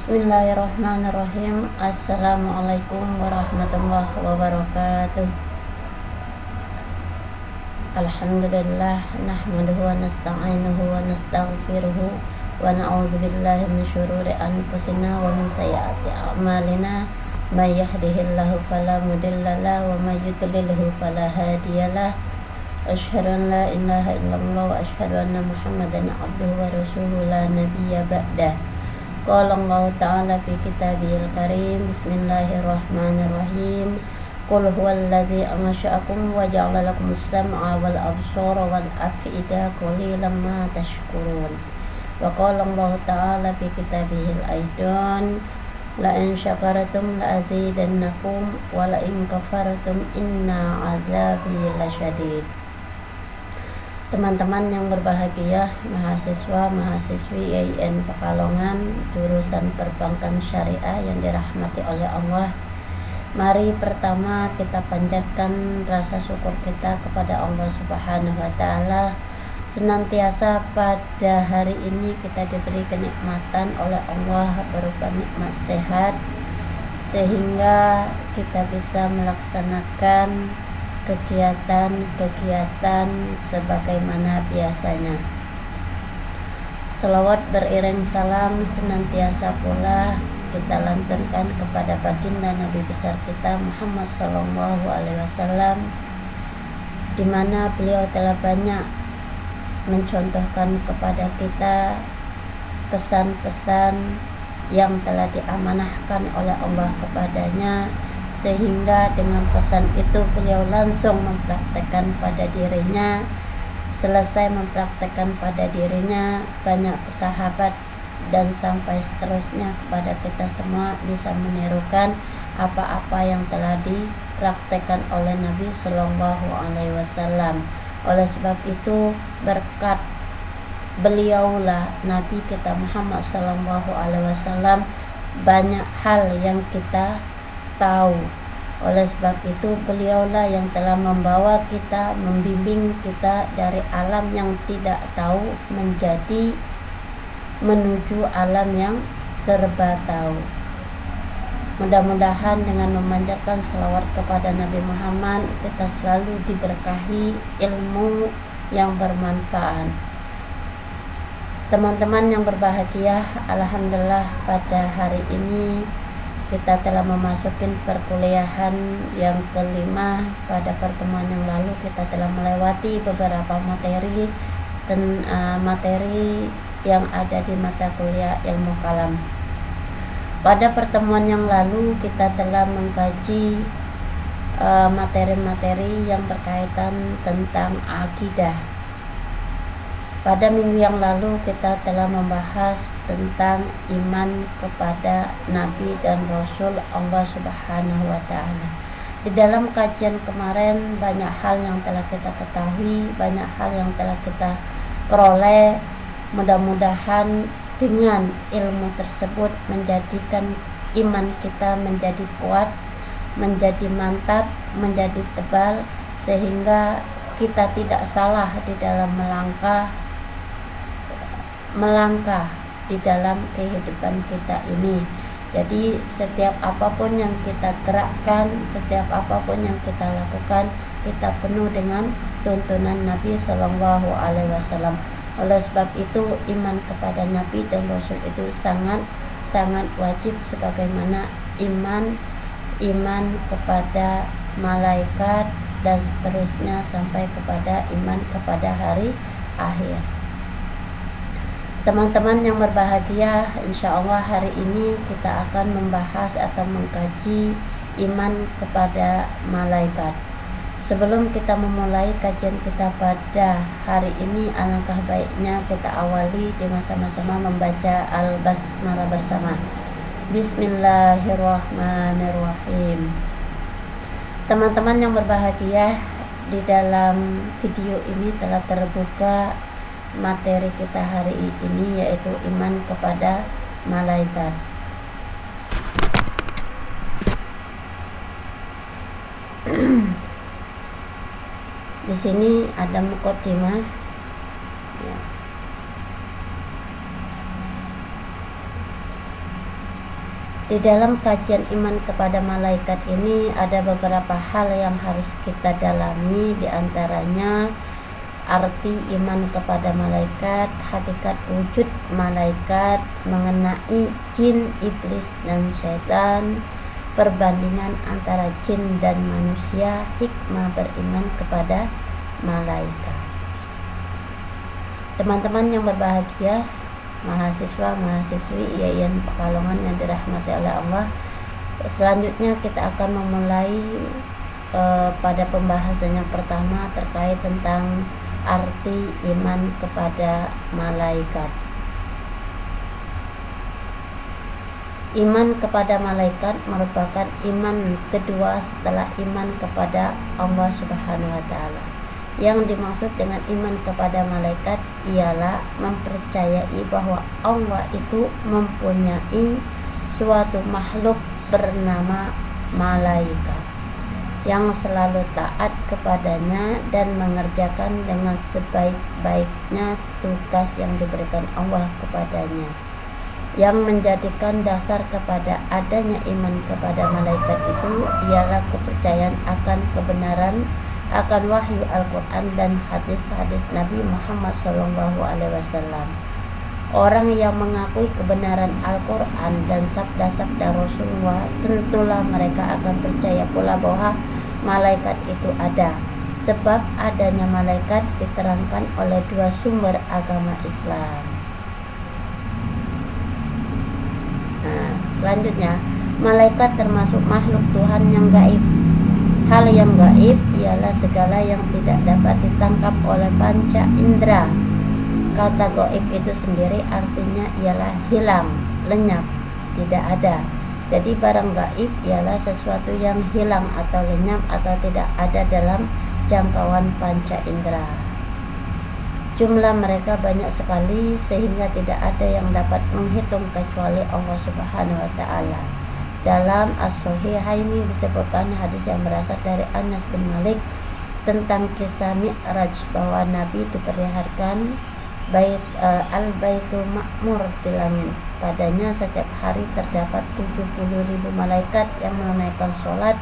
Bismillahirrahmanirrahim. Assalamualaikum warahmatullahi wabarakatuh. Alhamdulillah, nahmaduhu wa nasta'inuhu wa nastaghfiruhu wa na'udzu billahi min syururi anfusina wa min sayyiati a'malina. May yahdihillahu fala mudilla lahu wa may yudlilhu fala hadiyalah. Asyhadu an la ilaha illallah wa asyhadu anna Muhammadan abduhu wa rasuluhu la nabiyya ba'dah. Qala Allah Ta'ala fi kitabihil karim. Bismillahirrahmanirrahim. Qul huwallazi ansha'akum wa ja'ala lakumus sam'a wal absara wal af'ida qalilan ma tashkurun. Wa qala Allah Ta'ala fi kitabihil aidan. La in syakartum la azidannakum wa la in kafartum inna azabi lasyadid. Teman-teman yang berbahagia, mahasiswa-mahasiswi IAIN Pekalongan jurusan Perbankan Syariah yang dirahmati oleh Allah, mari pertama kita panjatkan rasa syukur kita kepada Allah Subhanahu wa Ta'ala. Senantiasa pada hari ini kita diberi kenikmatan oleh Allah berupa nikmat sehat, sehingga kita bisa melaksanakan kegiatan-kegiatan sebagaimana biasanya. Salawat beriring salam senantiasa pula kita lantunkan kepada baginda Nabi besar kita Muhammad Sallallahu Alaihi Wasallam, di mana beliau telah banyak mencontohkan kepada kita pesan-pesan yang telah diamanahkan oleh Allah kepadanya, sehingga dengan pesan itu beliau langsung mempraktekkan pada dirinya. Selesai mempraktekkan pada dirinya, banyak sahabat dan sampai seterusnya kepada kita semua bisa menirukan apa-apa yang telah dipraktekkan oleh Nabi Sallallahu Alaihi Wasallam. Oleh sebab itu, berkat beliaulah Nabi kita Muhammad Sallallahu Alaihi Wasallam banyak hal yang kita tahu. Oleh sebab itu, beliaulah yang telah membawa kita, membimbing kita dari alam yang tidak tahu menjadi menuju alam yang serba tahu. Mudah-mudahan dengan memanjatkan selawat kepada Nabi Muhammad, kita selalu diberkahi ilmu yang bermanfaat. Teman-teman yang berbahagia, alhamdulillah pada hari ini kita telah memasuki perkuliahan yang kelima. Pada pertemuan yang lalu kita telah melewati beberapa materi dan materi yang ada di mata kuliah ilmu kalam. Pada pertemuan yang lalu kita telah mengkaji materi-materi yang berkaitan tentang akidah. Pada minggu yang lalu kita telah membahas tentang iman kepada Nabi dan Rasul Allah Subhanahu wa Ta'ala. Di dalam kajian kemarin banyak hal yang telah kita ketahui, banyak hal yang telah kita peroleh. Mudah-mudahan dengan ilmu tersebut menjadikan iman kita menjadi kuat, menjadi mantap, menjadi tebal, sehingga kita tidak salah di dalam melangkah di dalam kehidupan kita ini. Jadi setiap apapun yang kita gerakkan, setiap apapun yang kita lakukan, kita penuh dengan tuntunan Nabi Sallallahu Alaihi Wasallam. Oleh sebab itu, iman kepada Nabi dan Rasul itu sangat wajib, sebagaimana iman kepada malaikat dan seterusnya sampai kepada iman kepada hari akhir. Teman-teman yang berbahagia, insya Allah hari ini kita akan membahas atau mengkaji iman kepada malaikat. Sebelum kita memulai kajian kita pada hari ini, alangkah baiknya kita awali dengan sama-sama membaca Al-Basmalah bersama. Bismillahirrahmanirrahim. Teman-teman yang berbahagia, di dalam video ini telah terbuka materi kita hari ini, yaitu iman kepada malaikat. Di sini ada muqaddimah. Ya. Di dalam kajian iman kepada malaikat ini ada beberapa hal yang harus kita dalami, di antaranya arti iman kepada malaikat, hakikat wujud malaikat, mengenai jin, iblis, dan syaitan, perbandingan antara jin dan manusia, hikmah beriman kepada malaikat. Teman-teman yang berbahagia, mahasiswa, mahasiswi IAIN Pekalongan yang dirahmati oleh Allah, selanjutnya kita akan memulai pada pembahasan yang pertama terkait tentang arti iman kepada malaikat. Iman kepada malaikat merupakan iman kedua setelah iman kepada Allah Subhanahu wa Ta'ala. Yang dimaksud dengan iman kepada malaikat ialah mempercayai bahwa Allah itu mempunyai suatu makhluk bernama malaikat yang selalu taat kepadanya dan mengerjakan dengan sebaik-baiknya tugas yang diberikan Allah kepadanya. Yang menjadikan dasar kepada adanya iman kepada malaikat itu ialah kepercayaan akan kebenaran akan wahyu Al-Quran dan hadis-hadis Nabi Muhammad SAW. Orang yang mengakui kebenaran Al-Quran dan sabda-sabda Rasulullah, tentulah mereka akan percaya pula bahwa malaikat itu ada, sebab adanya malaikat diterangkan oleh dua sumber agama Islam. Nah, selanjutnya, malaikat termasuk makhluk Tuhan yang gaib. Hal yang gaib ialah segala yang tidak dapat ditangkap oleh panca indera. Kata gaib itu sendiri artinya ialah hilang, lenyap, tidak ada. Jadi barang gaib ialah sesuatu yang hilang atau lenyap atau tidak ada dalam jangkauan panca indera. Jumlah mereka banyak sekali sehingga tidak ada yang dapat menghitung kecuali Allah Subhanahu wa Ta'ala. Dalam As-Sahihaini disebutkan hadis yang berasal dari Anas bin Malik tentang kisah Mi'raj, bahwa Nabi diperlihatkan Al-Baitul Ma'mur di langit. Padanya setiap hari terdapat 70.000 malaikat yang menunaikan sholat.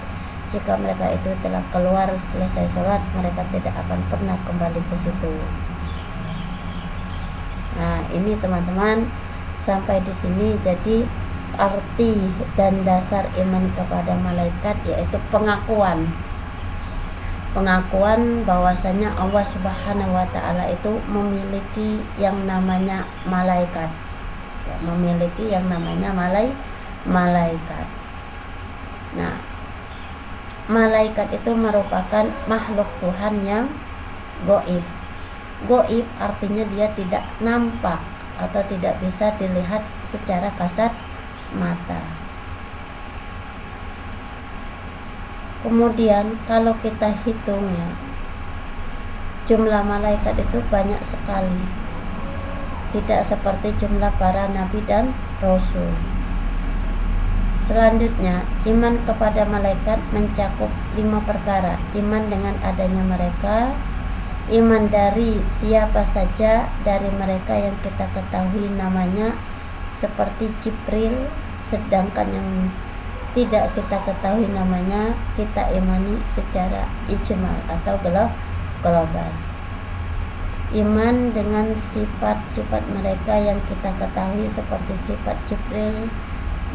Jika mereka itu telah keluar selesai sholat, mereka tidak akan pernah kembali ke situ. Nah, ini teman-teman, sampai di sini jadi arti dan dasar iman kepada malaikat yaitu pengakuan bahwasanya Allah Subhanahu wa Ta'ala itu memiliki yang namanya malaikat, memiliki yang namanya malaikat. Nah, malaikat itu merupakan makhluk Tuhan yang gaib. Gaib artinya dia tidak nampak atau tidak bisa dilihat secara kasat mata. Kemudian kalau kita hitung ya, jumlah malaikat itu banyak sekali, tidak seperti jumlah para nabi dan rasul. Selanjutnya, iman kepada malaikat mencakup 5 perkara. Iman dengan adanya mereka, iman dari siapa saja dari mereka yang kita ketahui namanya seperti Jibril, sedangkan yang tidak kita ketahui namanya kita imani secara ijmal atau global. Iman dengan sifat-sifat mereka yang kita ketahui seperti sifat Jibril,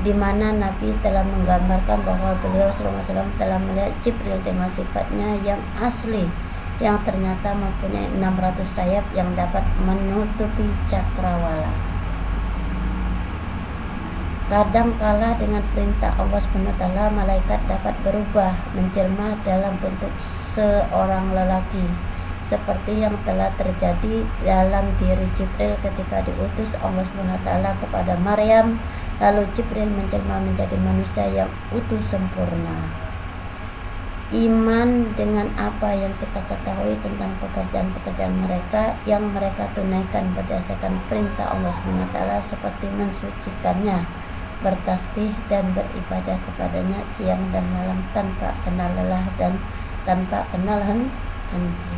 di mana Nabi telah menggambarkan bahwa beliau SAW telah melihat Jibril dengan sifatnya yang asli, yang ternyata mempunyai 600 sayap yang dapat menutupi cakrawala. Kadang kala dengan perintah Allah SWT, malaikat dapat berubah menjelma dalam bentuk seorang lelaki, seperti yang telah terjadi dalam diri Jibril ketika diutus Allah SWT kepada Maryam, lalu Jibril menjelma menjadi manusia yang utuh sempurna. Iman dengan apa yang kita ketahui tentang pekerjaan-pekerjaan mereka yang mereka tunaikan berdasarkan perintah Allah SWT, seperti mensucikannya, bertasbih dan beribadah kepadanya siang dan malam tanpa kenal lelah dan tanpa kenal henti.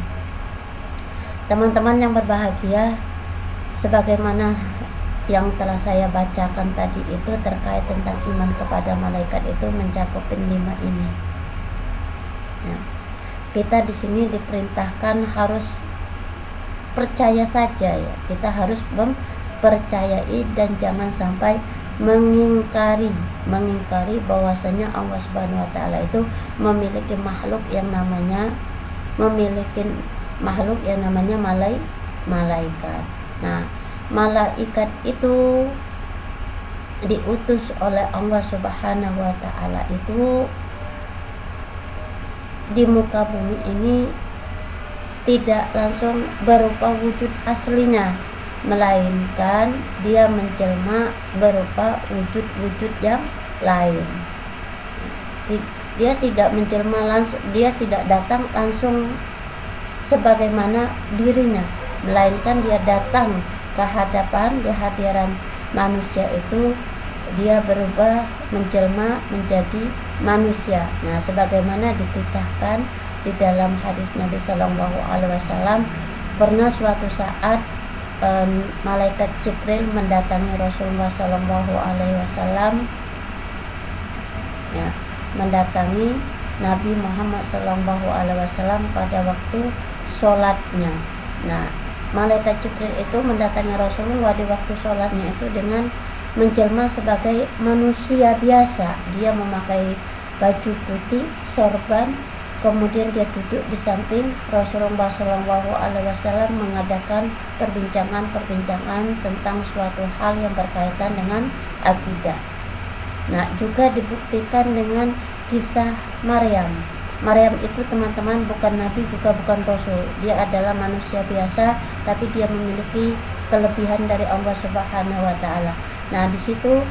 Teman-teman yang berbahagia, sebagaimana yang telah saya bacakan tadi itu terkait tentang iman kepada malaikat itu mencakup 5 ini. Ya. Kita di sini diperintahkan harus percaya saja ya. Kita harus mempercayai dan jangan sampai mengingkari bahwasanya Allah Subhanahu wa taala itu memiliki makhluk yang namanya malaikat. Nah, malaikat itu diutus oleh Allah Subhanahu wa taala itu di muka bumi ini tidak langsung berupa wujud aslinya, melainkan dia menjelma berupa wujud-wujud yang lain. Dia tidak menjelma langsung, dia tidak datang langsung sebagaimana dirinya, melainkan dia datang ke hadiran manusia itu, dia berubah menjelma menjadi manusia. Nah, sebagaimana dikisahkan di dalam hadis Nabi Sallallahu Alaihi Wasallam, pernah suatu saat malaikat Jibril mendatangi Rasulullah Sallallahu Alaihi Wasallam, ya, mendatangi Nabi Muhammad Sallallahu Alaihi Wasallam pada waktu sholatnya. Nah, malaikat Jibril itu mendatangi Rasulullah di waktu sholatnya itu dengan menjelma sebagai manusia biasa. Dia memakai baju putih, sorban, kemudian dia duduk di samping Rasulullah SAW mengadakan perbincangan tentang suatu hal yang berkaitan dengan akidah. Nah, juga dibuktikan dengan kisah Maryam. Maryam itu teman-teman bukan nabi juga bukan rasul. Dia adalah manusia biasa, tapi dia memiliki kelebihan dari Allah Subhanahu wa taala. Nah, di situ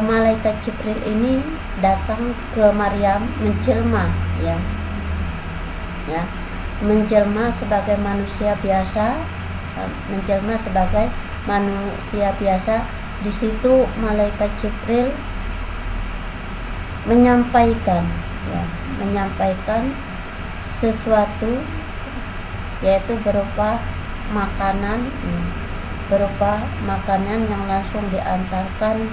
malaikat Jibril ini datang ke Maryam menjelma, ya, menjelma sebagai manusia biasa, Di situ malaikat Jibril menyampaikan sesuatu, yaitu berupa makanan yang langsung diantarkan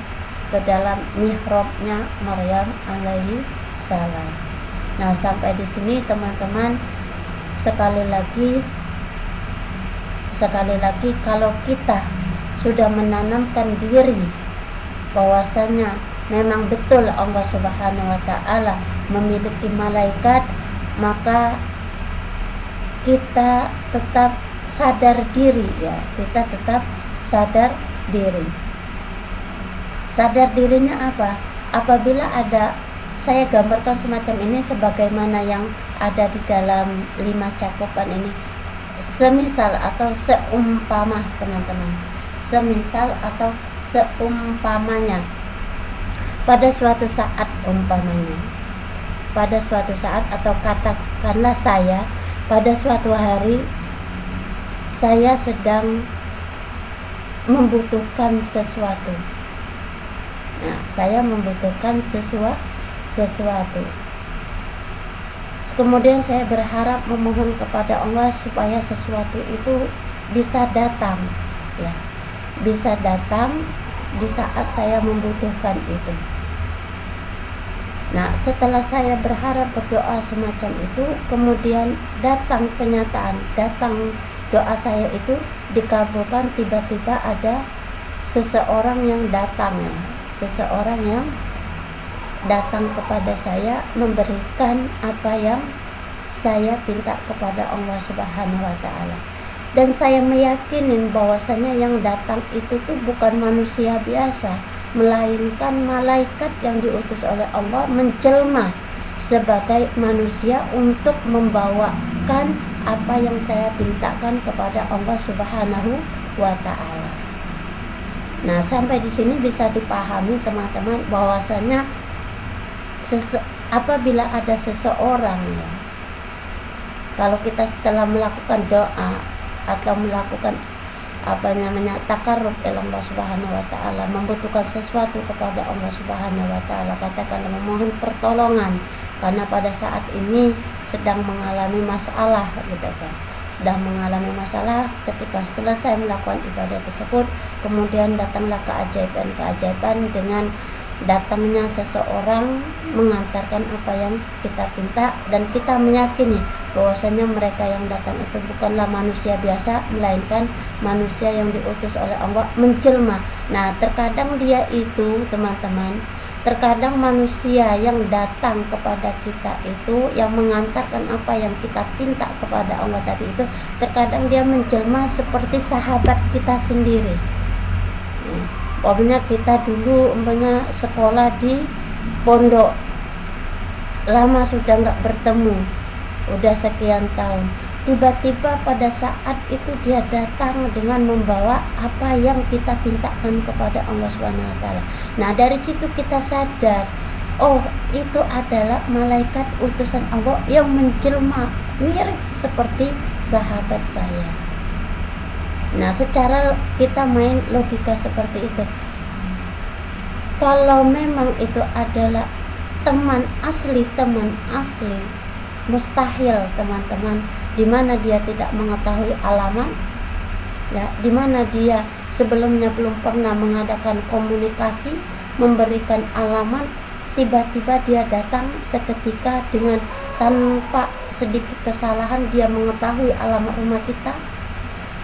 ke dalam mihrabnya Maryam alaihi salam. Nah, sampai di sini teman-teman, sekali lagi kalau kita sudah menanamkan diri bahwasanya memang betul Allah Subhanahu wa taala memiliki malaikat, maka kita tetap sadar diri, ya. Kita tetap sadar diri. Sadar dirinya apa? Apabila ada, saya gambarkan semacam ini sebagaimana yang ada di dalam 5 cakupan ini. Semisal atau seumpama teman-teman. Semisal atau seumpamanya. Pada suatu saat atau katakanlah saya pada suatu hari saya sedang membutuhkan sesuatu. Nah, saya membutuhkan sesuatu. Kemudian saya berharap memohon kepada Allah supaya sesuatu itu bisa datang, ya. Bisa datang di saat saya membutuhkan itu. Nah, setelah saya berharap berdoa semacam itu, kemudian datang kenyataan, doa saya itu dikabulkan. Tiba-tiba ada seseorang yang datang kepada saya memberikan apa yang saya minta kepada Allah Subhanahu wa taala. Dan saya meyakini bahwasanya yang datang itu tuh bukan manusia biasa, melainkan malaikat yang diutus oleh Allah menjelma sebagai manusia untuk membawakan apa yang saya mintakan kepada Allah Subhanahu wa taala. Nah, sampai di sini bisa dipahami teman-teman bahwasanya apabila ada seseorang, ya, kalau kita setelah melakukan doa atau melakukan takarrub ila Allah Subhanahu wa taala, membutuhkan sesuatu kepada Allah Subhanahu wa taala, katakanlah memohon pertolongan karena pada saat ini sedang mengalami masalah, gitu kan. sedang mengalami masalah. Ketika selesai melakukan ibadah tersebut, kemudian datanglah keajaiban-keajaiban dengan datangnya seseorang mengantarkan apa yang kita minta, dan kita meyakini bahwasanya mereka yang datang itu bukanlah manusia biasa, melainkan manusia yang diutus oleh Allah menjelma. Nah, terkadang dia itu, teman-teman, terkadang manusia yang datang kepada kita itu, yang mengantarkan apa yang kita pinta kepada Allah tadi itu, terkadang dia menjelma seperti sahabat kita sendiri. Pokoknya kita dulu sekolah di pondok, lama sudah nggak bertemu, udah sekian tahun. Tiba-tiba pada saat itu dia datang dengan membawa apa yang kita pintakan kepada Allah SWT. Nah, dari situ kita sadar, oh, itu adalah malaikat utusan Allah yang menjelma mirip seperti sahabat saya. Nah, secara kita main logika seperti itu, kalau memang itu adalah teman asli, mustahil, teman-teman, di mana dia tidak mengetahui alamat, ya, di mana dia sebelumnya belum pernah mengadakan komunikasi, memberikan alamat, tiba-tiba dia datang seketika dengan tanpa sedikit kesalahan, dia mengetahui alamat rumah kita.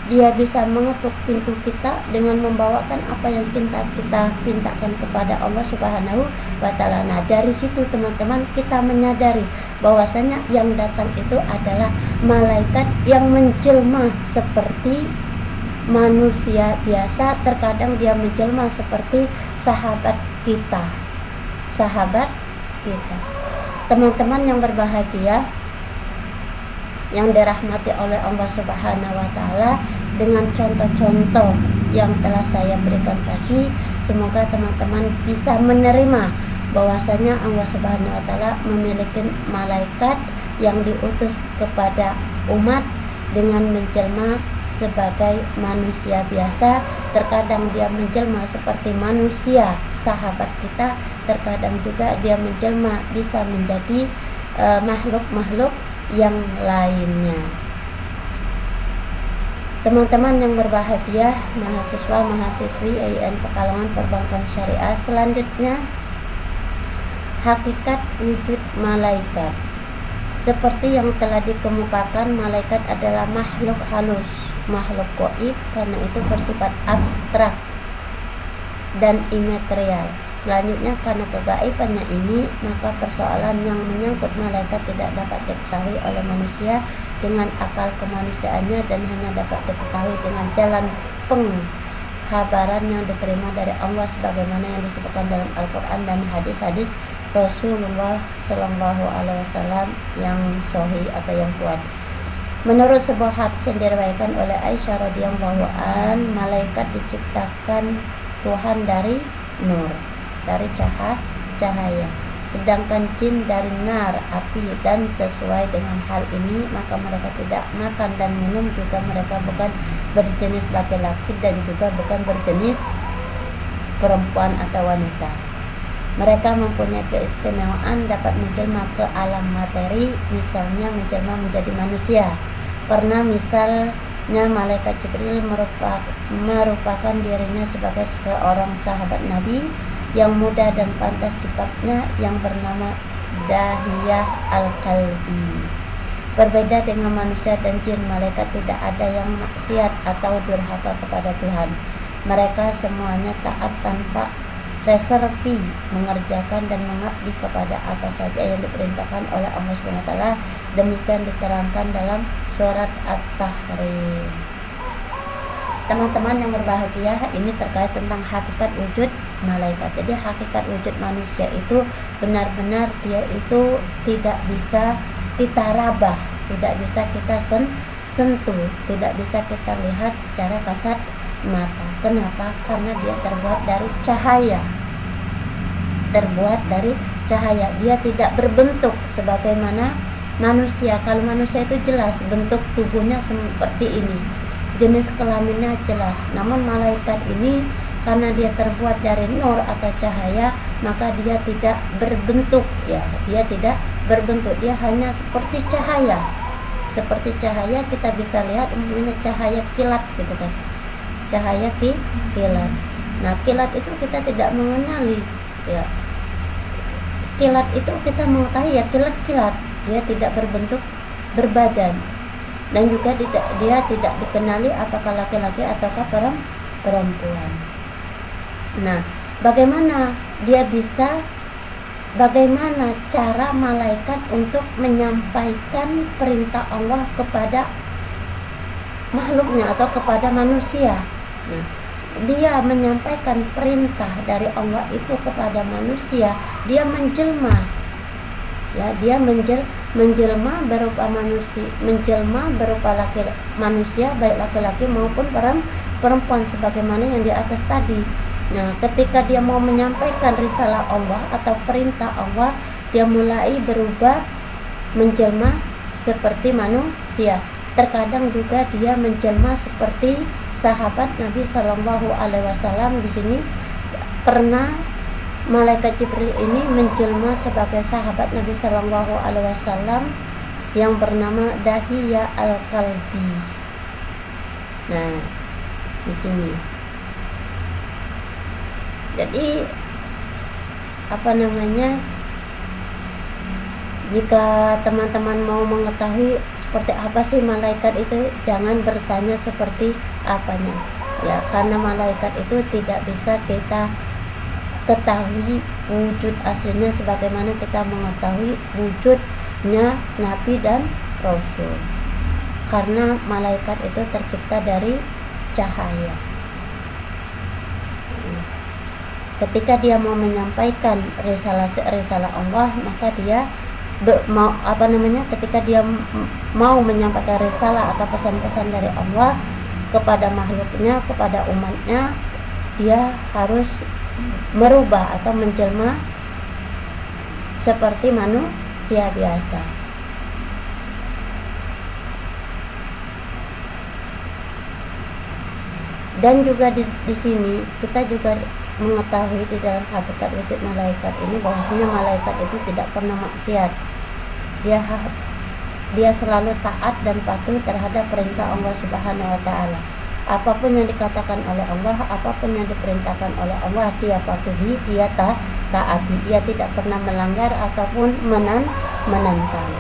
Dia bisa mengetuk pintu kita dengan membawakan apa yang kita pintakan kepada Allah Subhanahu wa Ta'ala. Nah, dari situ, teman-teman, kita menyadari bahwasanya yang datang itu adalah malaikat yang menjelma seperti manusia biasa. Terkadang dia menjelma seperti sahabat kita. Teman-teman yang berbahagia, yang dirahmati oleh Allah Subhanahu wa Ta'ala, dengan contoh-contoh yang telah saya berikan tadi, semoga teman-teman bisa menerima bahwasanya Allah Subhanahu wa Ta'ala memiliki malaikat yang diutus kepada umat dengan menjelma sebagai manusia biasa. Terkadang dia menjelma seperti manusia sahabat kita, terkadang juga dia menjelma bisa menjadi makhluk-makhluk yang lainnya. Teman-teman yang berbahagia, mahasiswa-mahasiswi IAIN Pekalongan Perbankan Syariah, selanjutnya hakikat wujud malaikat. Seperti yang telah dikemukakan, malaikat adalah makhluk halus, makhluk gaib, karena itu bersifat abstrak dan imaterial. Selanjutnya, karena kegaibannya ini, maka persoalan yang menyangkut malaikat tidak dapat diketahui oleh manusia dengan akal kemanusiaannya, dan hanya dapat diketahui dengan jalan penghabaran yang diterima dari Allah sebagaimana yang disebutkan dalam Al-Quran dan hadis-hadis Rasulullah Shallallahu Alaihi Wasallam yang sahih atau yang kuat. Menurut sebuah hadis yang diriwayatkan oleh Aisyah radhiyallahu an, malaikat diciptakan Tuhan dari nur, dari cahaya, sedangkan jin dari nar, api, dan sesuai dengan hal ini maka mereka tidak makan dan minum, juga mereka bukan berjenis laki-laki dan juga bukan berjenis perempuan atau wanita. Mereka mempunyai keistimewaan dapat menjelma ke alam materi, misalnya menjelma menjadi manusia. Karena misalnya malaikat Jibril merupakan dirinya sebagai seorang sahabat Nabi yang mudah dan pantas sikapnya, yang bernama Dahiyah Al-Kalbi. Berbeda dengan manusia dan jin, malaikat tidak ada yang maksiat atau durhaka kepada Tuhan. Mereka semuanya taat tanpa reservi, mengerjakan dan mengabdi kepada apa saja yang diperintahkan oleh Allah SWT. Demikian diterangkan dalam surat At-Tahrim. Teman-teman yang berbahagia, ini terkait tentang hakikat wujud malaikat. Jadi hakikat wujud manusia itu benar-benar dia itu tidak bisa kita raba, tidak bisa kita sentuh, tidak bisa kita lihat secara kasat mata. Kenapa? Karena dia terbuat dari cahaya. Dia tidak berbentuk sebagaimana manusia. Kalau manusia itu jelas bentuk tubuhnya seperti ini, jenis kelaminnya jelas. Namun malaikat ini karena dia terbuat dari nur atau cahaya, maka dia tidak berbentuk, ya. Dia tidak berbentuk, dia hanya seperti cahaya, seperti cahaya kita bisa lihat umumnya cahaya kilat gitu kan, cahaya kilat. Nah kilat itu kita tidak mengenali ya, kilat itu kita mengetahui ya kilat-kilat, dia tidak berbentuk berbadan, dan juga dia tidak dikenali apakah laki-laki ataukah perempuan. Nah bagaimana cara malaikat untuk menyampaikan perintah Allah kepada makhluknya atau kepada manusia? Nah, dia menyampaikan perintah dari Allah itu kepada manusia, dia menjelma ya, dia menjelma berupa manusia, manusia baik laki-laki maupun perempuan sebagaimana yang di atas tadi. Nah ketika dia mau menyampaikan risalah Allah atau perintah Allah, dia mulai berubah menjelma seperti manusia. Terkadang juga dia menjelma seperti sahabat Nabi Shallallahu Alaihi Wasallam. Di sini pernah malaikat Jibril ini menjelma sebagai sahabat Nabi Shallallahu Alaihi Wasallam yang bernama Dahiyah Al-Kalbi. Nah di sini jadi jika teman-teman mau mengetahui seperti apa sih malaikat itu, jangan bertanya seperti apanya ya, karena malaikat itu tidak bisa kita ketahui wujud aslinya sebagaimana kita mengetahui wujudnya Nabi dan Rasul, karena malaikat itu tercipta dari cahaya. Ketika dia mau menyampaikan risalah Allah, maka dia ketika dia mau menyampaikan risalah atau pesan-pesan dari Allah kepada makhluknya, kepada umatnya, dia harus merubah atau menjelma seperti manusia biasa. Dan juga di sini kita juga mengetahui di dalam hakikat wujud malaikat ini bahwasanya malaikat itu tidak pernah maksiat. Dia selalu taat dan patuh terhadap perintah Allah Subhanahu wa taala. Apapun yang dikatakan oleh Allah, apapun yang diperintahkan oleh Allah, dia patuhi, dia taati. Dia tidak pernah melanggar ataupun menentang.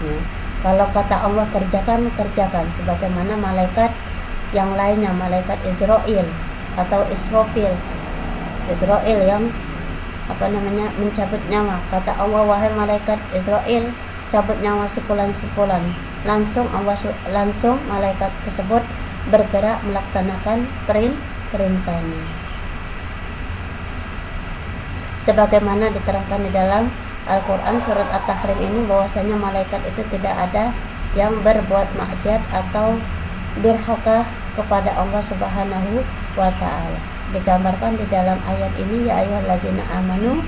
Ya. Kalau kata Allah kerjakan sebagaimana malaikat yang lainnya, malaikat Israel atau Israfil yang mencabut nyawa. Kata Allah, wahai malaikat Israel, cabut nyawa sepulan-sepulan. Langsung malaikat tersebut bergerak melaksanakan perintahnya. Sebagaimana diterangkan di dalam Al-Quran surat At-Tahrim ini bahwasanya malaikat itu tidak ada yang berbuat maksiat atau durhaka kepada Allah Subhanahu wa ta'ala. Digambarkan di dalam ayat ini, ya ayyuhalladzina amanu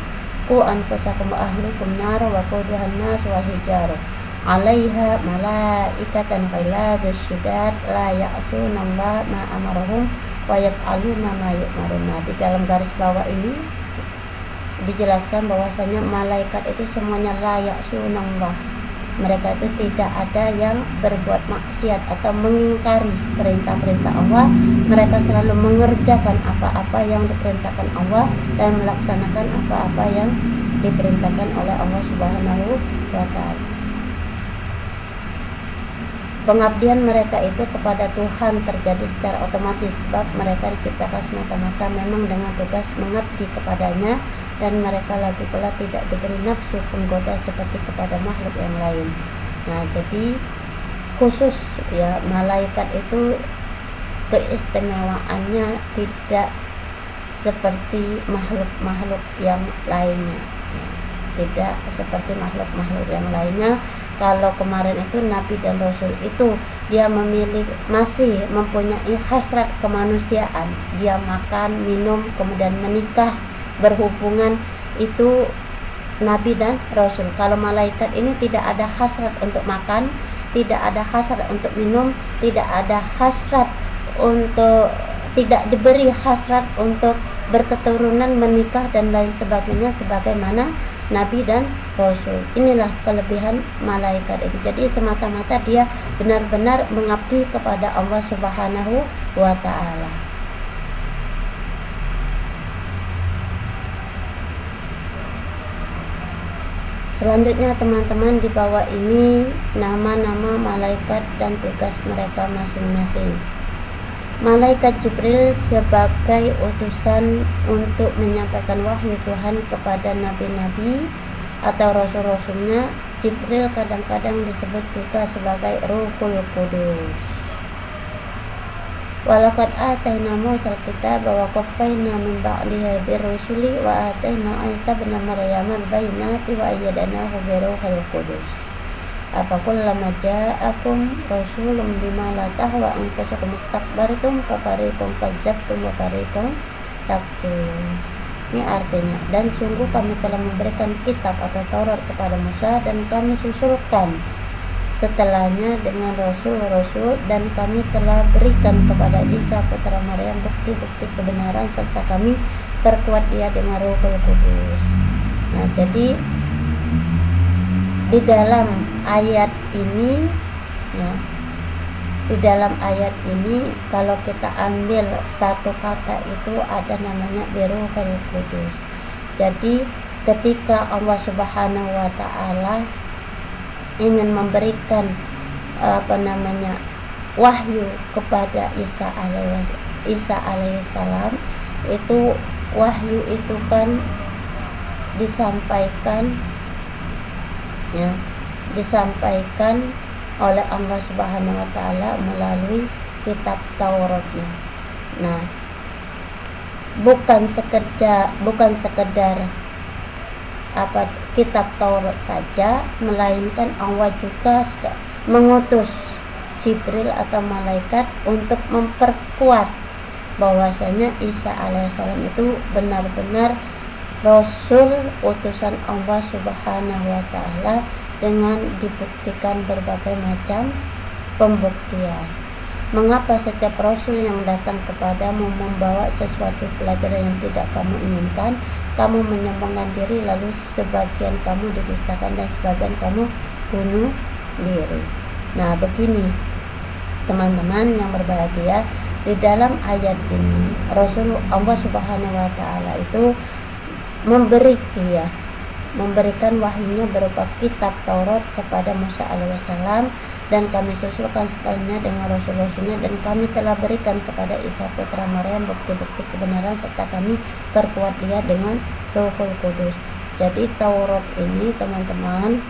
qu anfusakum wa ahlikum nar wa quduhan nas wal hijarah 'alaiha malaikatan ghilazun syidad la ya'sunallaha ma amarahum wa yaf'aluna ma yu'maruna. Di dalam garis bawah ini dijelaskan bahwasanya malaikat itu semuanya la ya'sunallah. Mereka itu tidak ada yang berbuat maksiat atau mengingkari perintah-perintah Allah. Mereka selalu mengerjakan apa-apa yang diperintahkan Allah dan melaksanakan apa-apa yang diperintahkan oleh Allah Subhanahu wa ta'ala. Pengabdian mereka itu kepada Tuhan terjadi secara otomatis, sebab mereka diciptakan semata-mata memang dengan tugas mengabdi kepadanya, dan mereka lagi pula tidak diberi nafsu penggoda seperti kepada makhluk yang lain. Nah, jadi khusus ya, malaikat itu keistimewaannya tidak seperti makhluk-makhluk yang lainnya. Tidak seperti makhluk-makhluk yang lainnya. Kalau kemarin itu Nabi dan Rasul itu dia masih mempunyai hasrat kemanusiaan. Dia makan, minum, kemudian menikah, berhubungan, itu Nabi dan Rasul. Kalau malaikat ini tidak ada hasrat untuk makan, tidak ada hasrat untuk minum, tidak ada hasrat untuk, tidak diberi hasrat untuk berketurunan, menikah dan lain sebagainya sebagaimana nabi dan rasul. Inilah kelebihan malaikat itu. Jadi semata-mata dia benar-benar mengabdi kepada Allah Subhanahu wa ta'ala. Selanjutnya teman-teman, di bawah ini nama-nama malaikat dan tugas mereka masing-masing. Malaikat Jibril sebagai utusan untuk menyampaikan wahyu Tuhan kepada nabi-nabi atau rasul-rasulnya. Jibril kadang-kadang disebut juga sebagai Ruhul Qudus. Walaqad atayna Musal kitaba wa qaffayna min ba'dihi birrusuli wa atayna Isa ibn Maryam al-bayyinati wa ayyadnahu bi Ruhil Qudus. Afakullama ja'akum rasulun bima la tahwa anfusukum istakbartum fa fariqum kadzdzabtum wa fariqum takfurun. Ini artinya, dan sungguh kami telah memberikan kitab atau Taurat kepada Musa, dan kami susulkan setelahnya dengan rasul-rasul, dan kami telah berikan kepada Isa putra Maryam bukti-bukti kebenaran, serta kami perkuat dia dengan Ruhul Qudus. Nah, jadi di dalam ayat ini ya, di dalam ayat ini kalau kita ambil satu kata itu ada namanya Ruhul Qudus. Jadi ketika Allah Subhanahu wa ta'ala ingin memberikan wahyu kepada Isa alaihissalam, itu wahyu itu kan disampaikan oleh Allah Subhanahu wa ta'ala melalui kitab Tauratnya. Nah, bukan sekedar kitab Taurat saja, melainkan Allah juga mengutus Jibril atau malaikat untuk memperkuat bahwasanya Isa alaihissalam itu benar-benar rasul utusan Allah Subhanahu wa ta'ala, dengan dibuktikan berbagai macam pembuktian. Mengapa setiap rasul yang datang kepadamu membawa sesuatu pelajaran yang tidak kamu inginkan? Kamu menyombongkan diri, lalu sebagian kamu didustakan dan sebagian kamu bunuh diri. Nah, begini teman-teman yang berbahagia, di dalam ayat ini Rasul Allah Subhanahu wa ta'ala itu memberikan wahyunya berupa kitab Taurat kepada Musa alaihissalam, dan kami susulkan setelahnya dengan rasul-rasulnya, dan kami telah berikan kepada Isa putra Maryam bukti-bukti kebenaran, serta kami perkuat dia dengan Ruhul Qudus. Jadi Taurat ini teman-teman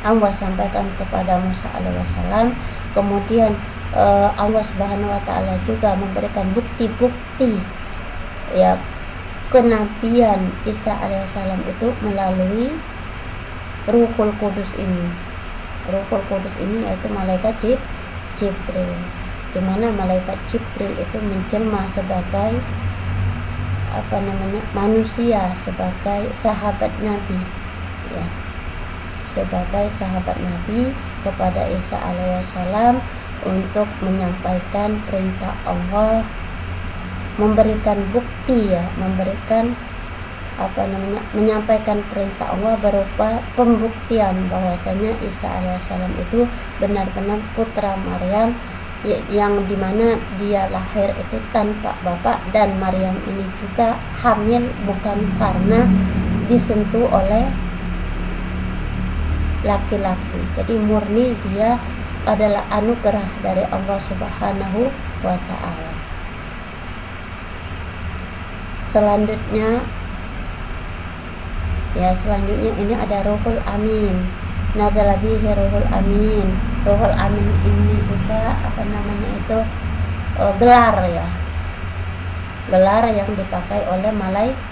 Allah sampaikan kepada Musa alaihissalam, kemudian Allah Subhanahu wa ta'ala juga memberikan bukti-bukti ya kenabian Isa alaihissalam itu melalui Ruhul Qudus ini. Ruhul Qudus ini yaitu malaikat Jibril, di mana malaikat Jibril itu menjelma sebagai manusia, sebagai sahabat Nabi ya, sebagai sahabat Nabi kepada Isa alaihissalam untuk menyampaikan perintah Allah, memberikan bukti ya, menyampaikan perintah Allah berupa pembuktian bahwasanya Isa alaihissalam itu benar-benar putra Maryam, yang dimana dia lahir itu tanpa bapak, dan Maryam ini juga hamil bukan karena disentuh oleh laki-laki. Jadi murni dia adalah anugerah dari Allah Subhanahu wa ta'ala. Selanjutnya ini ada Ruhul Amin. Nazala bihi Ruhul Amin. Ruhul Amin ini juga gelar ya. Gelar yang dipakai oleh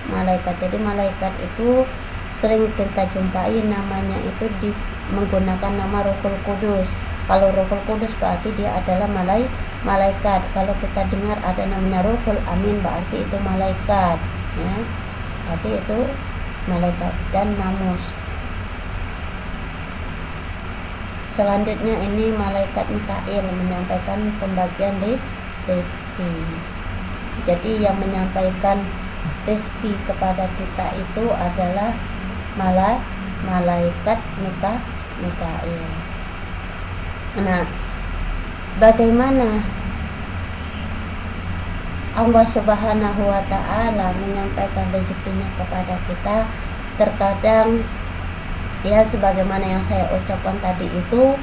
malaikat. Jadi malaikat itu sering kita jumpai namanya itu menggunakan nama Ruhul Qudus. Kalau Ruhul Qudus berarti dia adalah malaikat. Kalau kita dengar ada namanya Ruhul Amin berarti itu malaikat ya. Berarti itu malaikat dan namus. Selanjutnya ini malaikat Mikail menyampaikan pembagian rezeki. Jadi yang menyampaikan rezeki kepada kita itu adalah malaikat Mikail. Nah, bagaimana Allah Subhanahu wa ta'ala menyampaikan rezekinya kepada kita? Terkadang ya sebagaimana yang saya ucapkan tadi itu,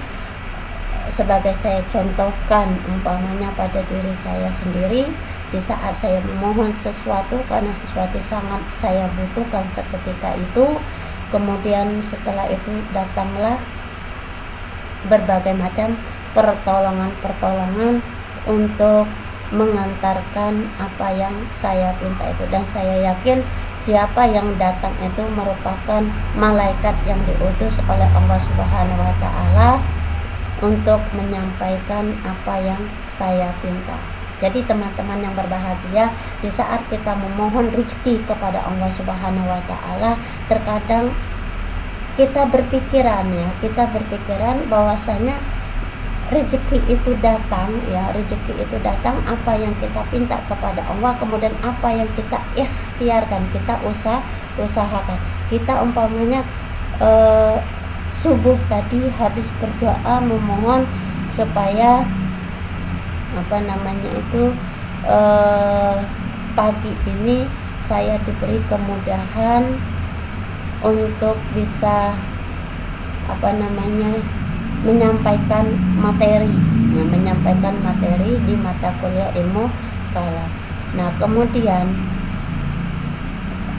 sebagai saya contohkan umpamanya pada diri saya sendiri, di saat saya memohon sesuatu karena sesuatu sangat saya butuhkan seketika itu, kemudian setelah itu datanglah berbagai macam pertolongan untuk mengantarkan apa yang saya minta itu, dan saya yakin siapa yang datang itu merupakan malaikat yang diutus oleh Allah Subhanahu wa ta'ala untuk menyampaikan apa yang saya pinta. Jadi teman-teman yang berbahagia, di saat kita memohon rezeki kepada Allah Subhanahu wa ta'ala, terkadang kita berpikiran bahwasanya rezeki itu datang, rezeki itu datang apa yang kita pinta kepada Allah, kemudian apa yang kita ikhtiarkan, kita usahakan. Kita umpamanya subuh tadi habis berdoa memohon supaya pagi ini saya diberi kemudahan untuk bisa menyampaikan materi di mata kuliah ilmu kalam. Nah, kemudian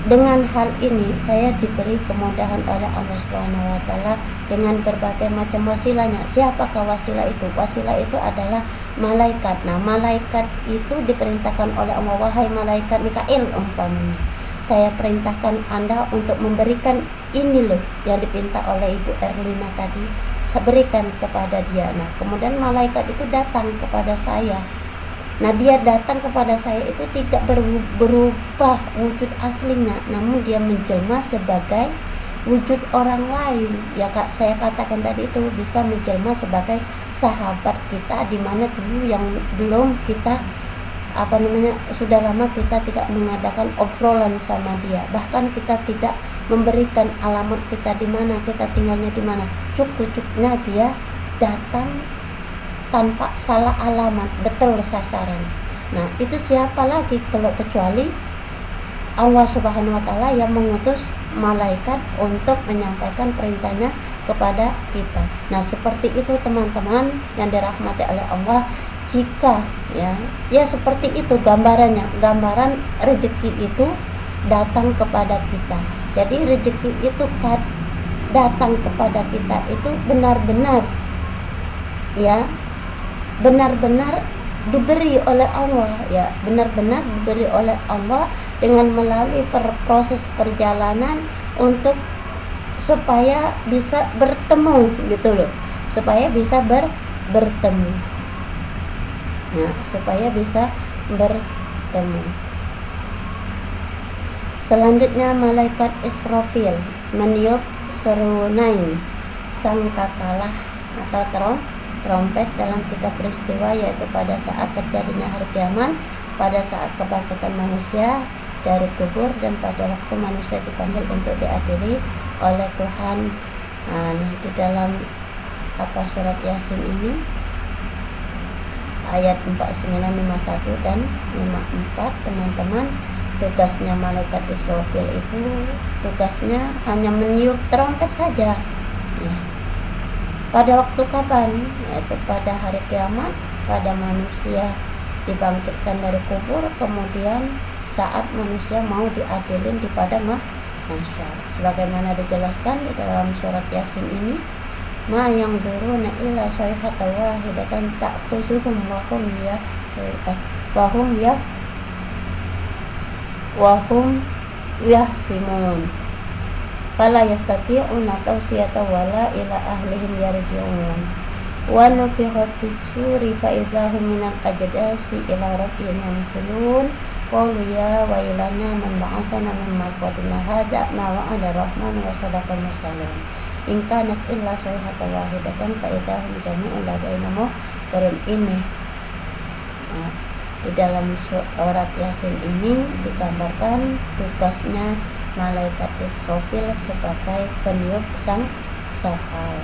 dengan hal ini saya diberi kemudahan oleh Allah Subhanahu wa ta'ala dengan berbagai macam wasilahnya. Siapakah wasilah itu? Wasilah itu adalah malaikat. Nah, malaikat itu diperintahkan oleh Allah, wahai malaikat Mikail umpamanya, saya perintahkan Anda untuk memberikan ini loh yang dipinta oleh Ibu Erlina tadi, saya berikan kepada dia. Nah, kemudian malaikat itu datang kepada saya. Nah, dia datang kepada saya itu tidak berubah wujud aslinya, namun dia menjelma sebagai wujud orang lain. Ya, saya katakan tadi itu bisa menjelma sebagai sahabat kita, di mana dulu yang belum kita sudah lama kita tidak mengadakan obrolan sama dia, bahkan kita tidak memberikan alamat kita di mana, kita tinggalnya di mana. Cukup-cukupnya dia datang tanpa salah alamat, betul sasaran. Nah, itu siapa lagi kalau kecuali Allah Subhanahu wa ta'ala yang mengutus malaikat untuk menyampaikan perintahnya kepada kita. Nah, seperti itu teman-teman yang dirahmati oleh Allah. Jika ya seperti itu gambarannya, gambaran rezeki itu datang kepada kita. Jadi rezeki itu datang kepada kita itu benar-benar diberi oleh Allah, benar-benar diberi oleh Allah dengan melalui proses perjalanan untuk supaya bisa bertemu gitu loh, supaya bisa bertemu. Nah, supaya bisa bertemu. Selanjutnya malaikat Israfil meniup serunain sangkakala atau trompet dalam 3 peristiwa, yaitu pada saat terjadinya hari kiamat, pada saat kebangkitan manusia dari kubur, dan pada waktu manusia dipanggil untuk diadili oleh Tuhan. Nah, di dalam surat Yasin ini ayat 49, 51 dan 54, teman-teman, tugasnya malaikat Israfil itu tugasnya hanya meniup trompet saja. Pada waktu kapan? Yaitu pada hari kiamat, pada manusia dibangkitkan dari kubur, kemudian saat manusia mau diadilin di padang mahsyar. Sebagaimana dijelaskan di dalam surat Yasin ini, ma yang duruna illa sayhata wahidatan ta'khuzuhum wahum yahsimun fala yastati'una tawsiyata wala ila ahlihim yarji'un wa nufiha fis-suri fa izahum minal ajdasi ila rabbihim yansilun qalu ya wailana man ba'athana min marqadina hadza ma wa'ada rahman wa sadaqal mursalun in kana illa sayhata wahidatan fa idahum jami'un ladaina muhdarun. Ini di dalam surat Yasin ini digambarkan tugasnya malaikat Israfil sebagai peniup sangkakala.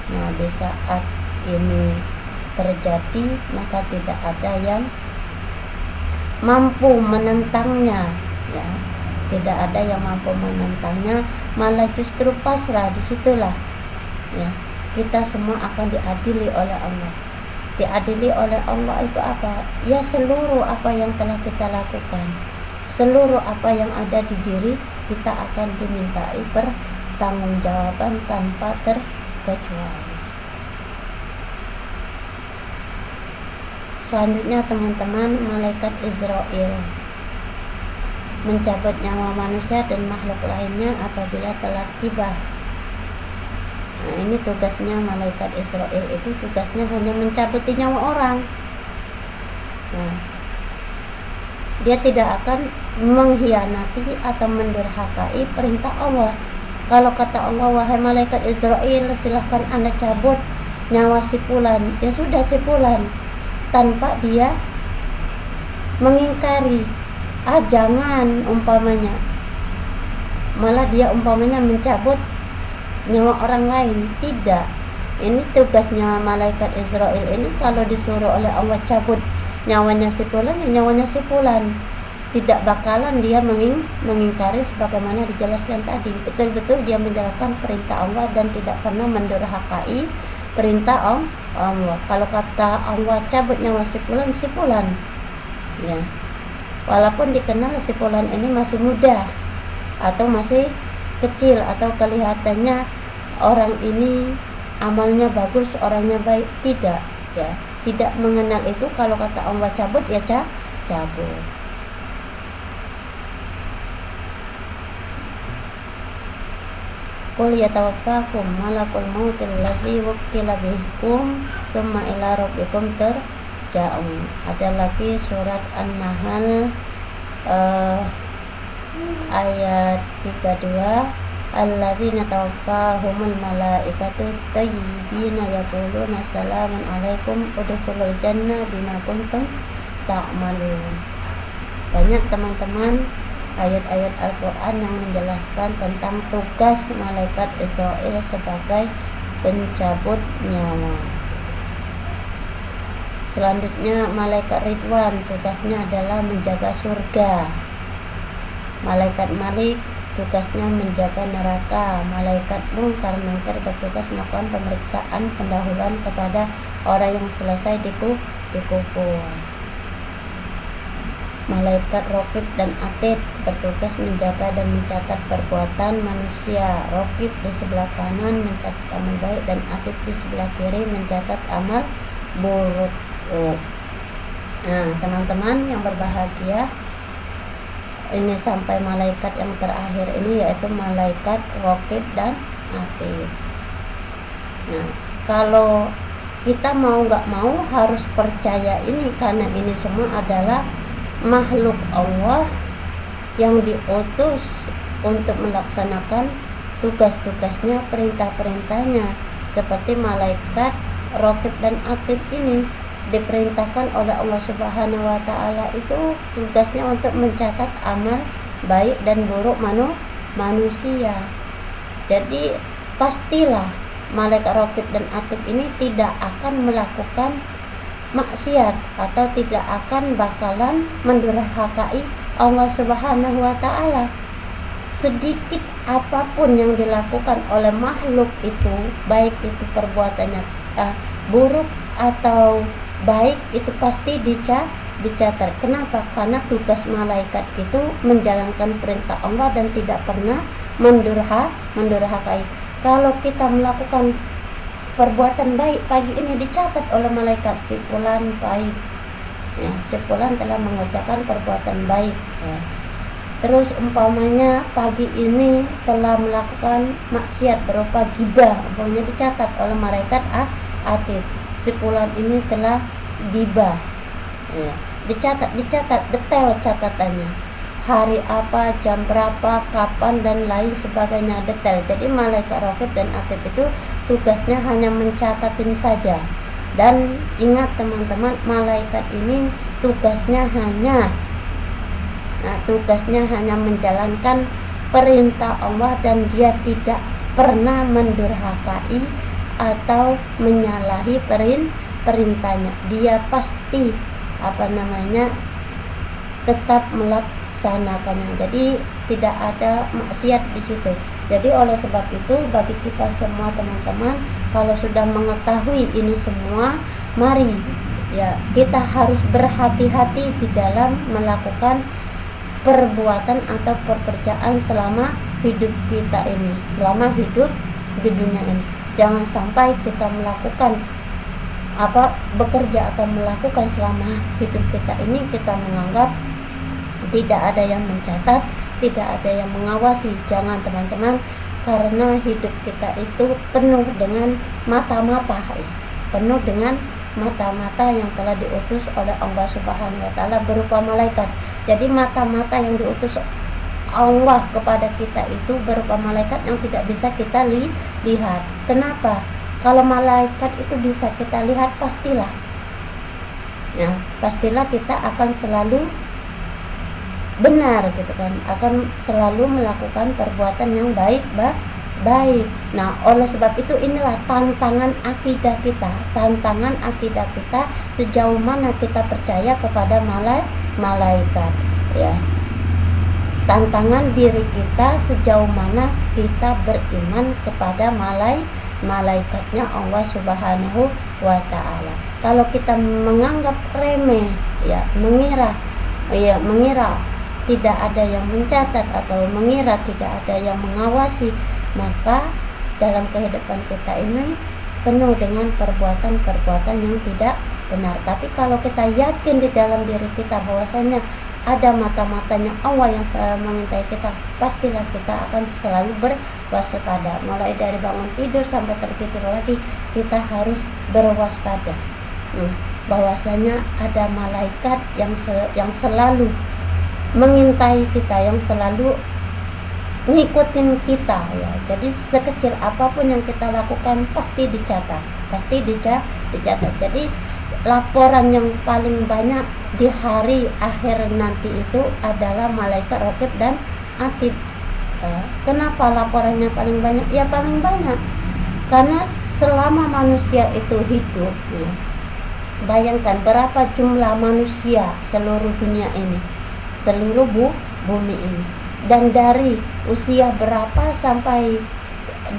Nah, di saat ini terjadi, maka tidak ada yang mampu menentangnya, ya. Tidak ada yang mampu menentangnya, malah justru pasrah. Disitulah, ya, kita semua akan diadili oleh Allah. Diadili oleh Allah itu apa? Ya, seluruh apa yang telah kita lakukan, seluruh apa yang ada di diri kita akan dimintai pertanggungjawaban tanpa terkecuali. Selanjutnya teman-teman, malaikat Israel mencabut nyawa manusia dan makhluk lainnya apabila telah tiba. Nah, ini tugasnya malaikat Israel, itu tugasnya hanya mencabuti nyawa orang. Nah, dia tidak akan mengkhianati atau mendurhakai perintah Allah. Kalau kata Allah, wahai malaikat Israel, silahkan Anda cabut nyawa si fulan, ya sudah si fulan, tanpa dia mengingkari, jangan umpamanya, malah dia umpamanya mencabut nyawa orang lain. Tidak, ini tugasnya malaikat Israel ini. Kalau disuruh oleh Allah cabut nyawanya si fulan, ya nyawanya si fulan, tidak bakalan dia mengingkari sebagaimana dijelaskan tadi. Betul-betul dia menjalankan perintah Allah dan tidak pernah mendurhakai perintah Allah. Kalau kata Allah cabut nyawa si fulan, ya, walaupun dikenal si fulan ini masih muda atau masih kecil, atau kelihatannya orang ini amalnya bagus, orangnya baik, tidak, ya, tidak mengenal itu. Kalau kata Allah cabut, ya cabut. Qul yatawaffakum malakul maut allazi wukkila bikum tsumma ila rabbikum turja'un. Ada lagi surat An-Nahl ayat 32, allazina tawaffahumul malaikatu tayyibina yaquluna salamun alaikum udkhulul jannah bima kuntum ta'malun. Banyak teman-teman ayat-ayat Al-Quran yang menjelaskan tentang tugas malaikat Israel sebagai pencabut nyawa. Selanjutnya malaikat Ridwan, tugasnya adalah menjaga surga. Malaikat Malik tugasnya menjaga neraka. Malaikat Munkar Nakir bertugas melakukan pemeriksaan pendahuluan kepada orang yang selesai dikubur. Malaikat Raqib dan Atid bertugas menjaga dan mencatat perbuatan manusia. Raqib di sebelah kanan mencatat amal baik, dan Atid di sebelah kiri mencatat amal buruk. Nah, teman-teman yang berbahagia, ini sampai malaikat yang terakhir ini, yaitu malaikat Raqib dan Atid. Nah, kalau kita mau nggak mau harus percaya ini, karena ini semua adalah makhluk Allah yang diutus untuk melaksanakan tugas-tugasnya, perintah-perintahnya. Seperti malaikat Raqib dan Atid ini diperintahkan oleh Allah Subhanahu wa Ta'ala, itu tugasnya untuk mencatat amal baik dan buruk manusia. Jadi pastilah malaikat Raqib dan Atid ini tidak akan melakukan maksiat atau tidak akan bakalan mendurhakai Allah Subhanahu wa Ta'ala. Sedikit apapun yang dilakukan oleh makhluk itu, baik itu perbuatannya buruk atau baik, itu pasti dicatat. Kenapa? Karena tugas malaikat itu menjalankan perintah Allah dan tidak pernah mendurhakai. Kalau kita melakukan perbuatan baik pagi ini, dicatat oleh malaikat si fulan baik, ya, si fulan telah mengerjakan perbuatan baik, ya. Terus umpamanya pagi ini telah melakukan maksiat berupa ghibah, umpamanya dicatat oleh malaikat Atid, si fulan ini telah ghibah, ya. dicatat detail catatannya, hari apa, jam berapa, kapan, dan lain sebagainya, detail. Jadi malaikat Raqib dan Atid itu tugasnya hanya mencatatin saja. Dan ingat teman-teman, malaikat ini tugasnya hanya menjalankan perintah Allah dan dia tidak pernah mendurhakai atau menyalahi perintahnya. Dia pasti tetap melaksanakannya. Jadi tidak ada maksiat di situ. Jadi oleh sebab itu bagi kita semua teman-teman, kalau sudah mengetahui ini semua, mari ya kita harus berhati-hati di dalam melakukan perbuatan atau pekerjaan selama hidup kita ini, selama hidup di dunia ini. Jangan sampai kita melakukan bekerja atau melakukan selama hidup kita ini kita menganggap tidak ada yang mencatat, tidak ada yang mengawasi. Jangan teman-teman, karena hidup kita itu penuh dengan mata-mata, penuh dengan mata-mata yang telah diutus oleh Allah Subhanahu wa Ta'ala berupa malaikat. Jadi mata-mata yang diutus Allah kepada kita itu berupa malaikat yang tidak bisa kita lihat. Kenapa? Kalau malaikat itu bisa kita lihat, pastilah kita akan selalu benar gitu kan, akan selalu melakukan perbuatan yang baik. Nah, oleh sebab itu inilah tantangan akidah kita sejauh mana kita percaya kepada malaikat ya. Tantangan diri kita sejauh mana kita beriman kepada malaikatnya Allah Subhanahu wa Ta'ala. Kalau kita menganggap remeh ya, mengira tidak ada yang mencatat atau mengira tidak ada yang mengawasi, maka dalam kehidupan kita ini penuh dengan perbuatan-perbuatan yang tidak benar. Tapi kalau kita yakin di dalam diri kita bahwasanya ada mata-matanya Allah yang selalu mengintai kita, pastilah kita akan selalu berwaspada. Mulai dari bangun tidur sampai tertidur lagi, kita harus berwaspada. Bahwasanya ada malaikat yang selalu mengintai kita, yang selalu ngikutin kita ya. Jadi sekecil apapun yang kita lakukan pasti dicatat. Jadi laporan yang paling banyak di hari akhir nanti itu adalah malaikat raqib dan atid. Kenapa laporannya paling banyak? Ya paling banyak karena selama manusia itu hidup ya, bayangkan berapa jumlah manusia seluruh dunia ini, seluruh bumi ini, dan dari usia berapa sampai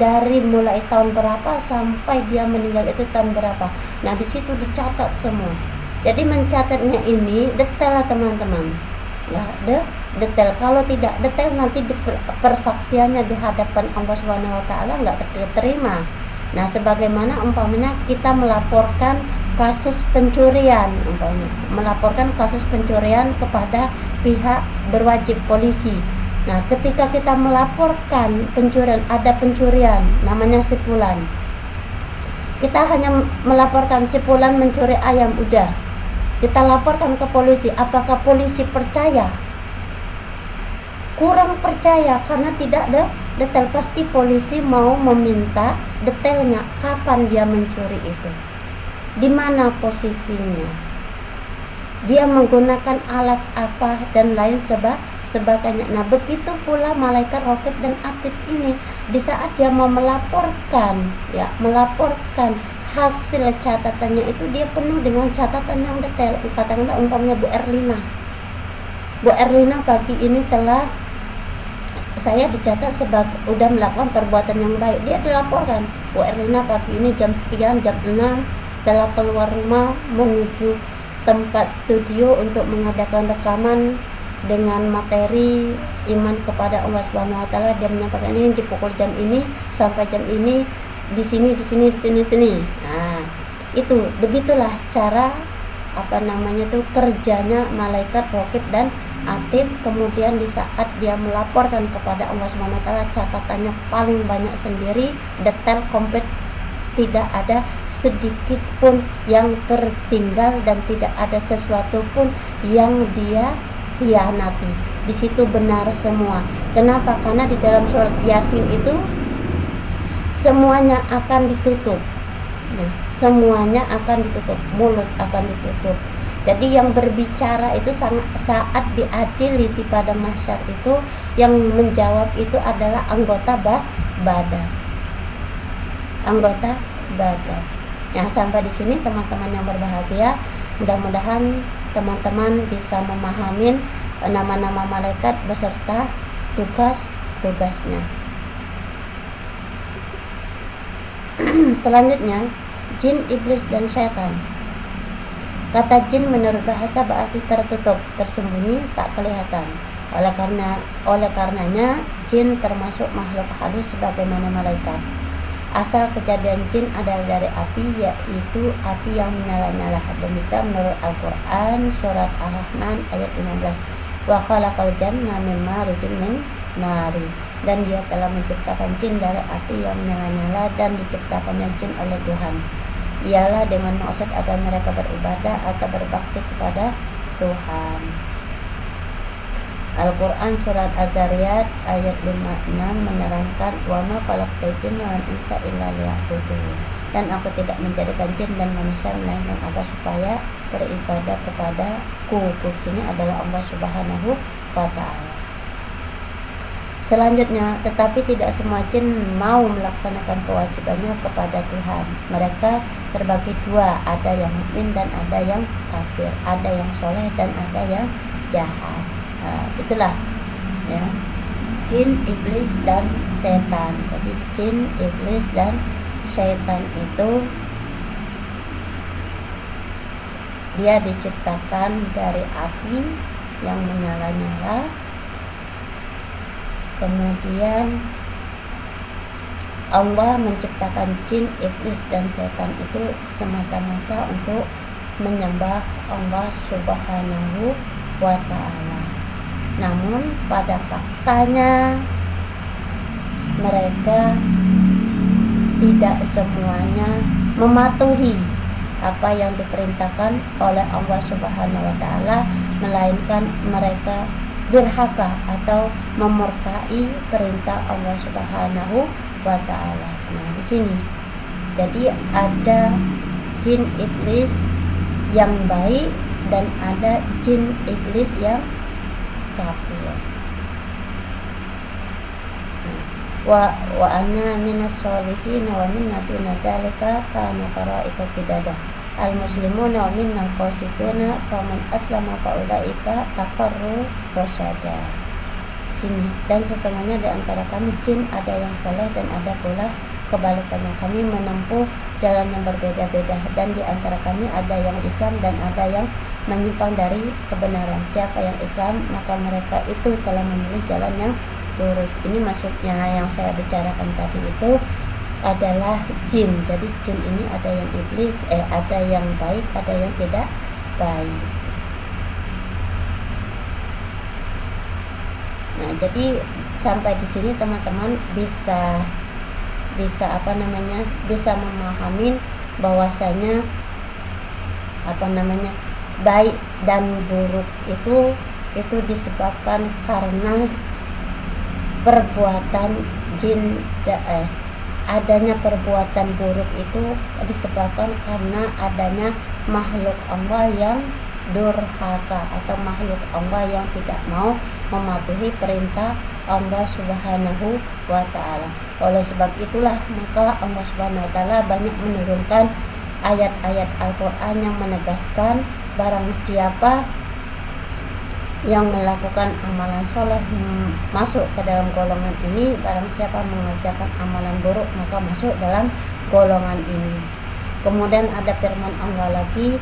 dari mulai tahun berapa sampai dia meninggal itu tahun berapa. Nah, di situ dicatat semua. Jadi mencatatnya ini detail teman-teman. Ya, detail. Kalau tidak detail nanti persaksiannya di hadapan Allah Subhanahu wa Ta'ala enggak diterima. Nah, sebagaimana umpamanya kita melaporkan kasus pencurian, melaporkan kasus pencurian kepada pihak berwajib, polisi. Nah, ketika kita melaporkan pencurian, ada pencurian namanya si fulan, kita hanya melaporkan si fulan mencuri ayam, udah kita laporkan ke polisi. Apakah polisi percaya? Kurang percaya karena tidak ada detail. Pasti polisi mau meminta detailnya, kapan dia mencuri itu, di mana posisinya, dia menggunakan alat apa, dan lain sebagainya. Nah, begitu pula malaikat raqib dan atid ini, di saat dia mau melaporkan hasil catatannya itu, dia penuh dengan catatan yang detail. Katakanlah umpamanya Bu Erlina pagi ini telah saya dicatat sebagai udah melakukan perbuatan yang baik, dia dilaporkan, Bu Erlina pagi ini jam sekian, jam 6 telah keluar rumah menuju tempat studio untuk mengadakan rekaman dengan materi iman kepada Allah Subhanahu wa Ta'ala. Dia menyampaikan ini di pukul jam ini sampai jam ini, di sini. Nah, itu begitulah cara kerjanya malaikat raqib dan atid. Kemudian di saat dia melaporkan kepada Allah Subhanahu wa Ta'ala, catatannya paling banyak sendiri, detail, komplit, tidak ada sedikit pun yang tertinggal dan tidak ada sesuatu pun yang dia hianati. Di situ benar semua. Kenapa? Karena di dalam surat Yasin itu semuanya akan ditutup. Semuanya akan ditutup, mulut akan ditutup, Jadi yang berbicara itu saat diadili pada mahsyar itu, yang menjawab itu adalah anggota badan. Anggota badan. Nah, sampai di sini teman-teman yang berbahagia, mudah-mudahan teman-teman bisa memahami nama-nama malaikat beserta tugas-tugasnya. Selanjutnya, jin, iblis, dan syaitan. Kata jin menurut bahasa berarti tertutup, tersembunyi, tak kelihatan. Oleh karenanya jin termasuk makhluk halus sebagaimana malaikat. Asal kejadian jin adalah dari api, yaitu api yang menyala-nyala. Demikian menurut Al-Quran surat Ar-Rahman ayat 15. Wa khalaqal janna min marijin min nari. Dan dia telah menciptakan jin dari api yang menyala-nyala, dan diciptakannya jin oleh Tuhan. Ialah dengan maksud agar mereka beribadah atau berbakti kepada Tuhan. Al-Quran surat Az-Zariyat ayat 56 menerangkan, wa ma khalaqtul jinna wal insa illa liya'budun. Dan aku tidak menjadikan jin dan manusia melainkan agar supaya beribadah kepadaku. Sini adalah Allah Subhanahu wa ta'ala. Selanjutnya, tetapi tidak semua jin mau melaksanakan kewajibannya kepada Tuhan. Mereka terbagi dua, ada yang mukmin dan ada yang kafir, ada yang soleh dan ada yang jahat. Itulah ya, jin, iblis, dan setan. Jadi jin, iblis, dan setan itu dia diciptakan dari api yang menyala-nyala. Kemudian Allah menciptakan jin, iblis, dan setan itu semata-mata untuk menyembah Allah Subhanahu wa ta'ala. Namun pada faktanya mereka tidak semuanya mematuhi apa yang diperintahkan oleh Allah Subhanahu wa ta'ala, melainkan mereka durhaka atau memurkai perintah Allah Subhanahu wa ta'ala. Nah, di sini jadi ada jin iblis yang baik dan ada jin iblis yang kafir. Wa anna minas sholihin wa minna duna zalika kana qara'ika bidadah. Al-muslimuna wa minna qasituna faman aslama faulaika tafarru rasyada. Sini, dan sesungguhnya di antara kami jin ada yang soleh dan ada pula kebalikannya. Kami menempuh jalan yang berbeda-beda, dan di antara kami ada yang Islam dan ada yang menyimpang dari kebenaran. Siapa yang Islam, maka mereka itu telah memilih jalan yang lurus. Ini maksudnya yang saya bicarakan tadi itu adalah jin. Jadi jin ini ada yang iblis, ada yang baik, ada yang tidak baik. Nah, jadi sampai di sini teman-teman bisa bisa memahami bahwasanya baik dan buruk itu disebabkan karena perbuatan jin. Adanya perbuatan buruk itu disebabkan karena adanya makhluk Allah yang durhaka atau makhluk Allah yang tidak mau mematuhi perintah Allah Subhanahu wa ta'ala. Oleh sebab itulah maka Allah Subhanahu wa ta'ala banyak menurunkan ayat-ayat Al-Quran yang menegaskan barang siapa yang melakukan amalan soleh masuk ke dalam golongan ini, barang siapa mengerjakan amalan buruk maka masuk dalam golongan ini. Kemudian ada firman Allah lagi,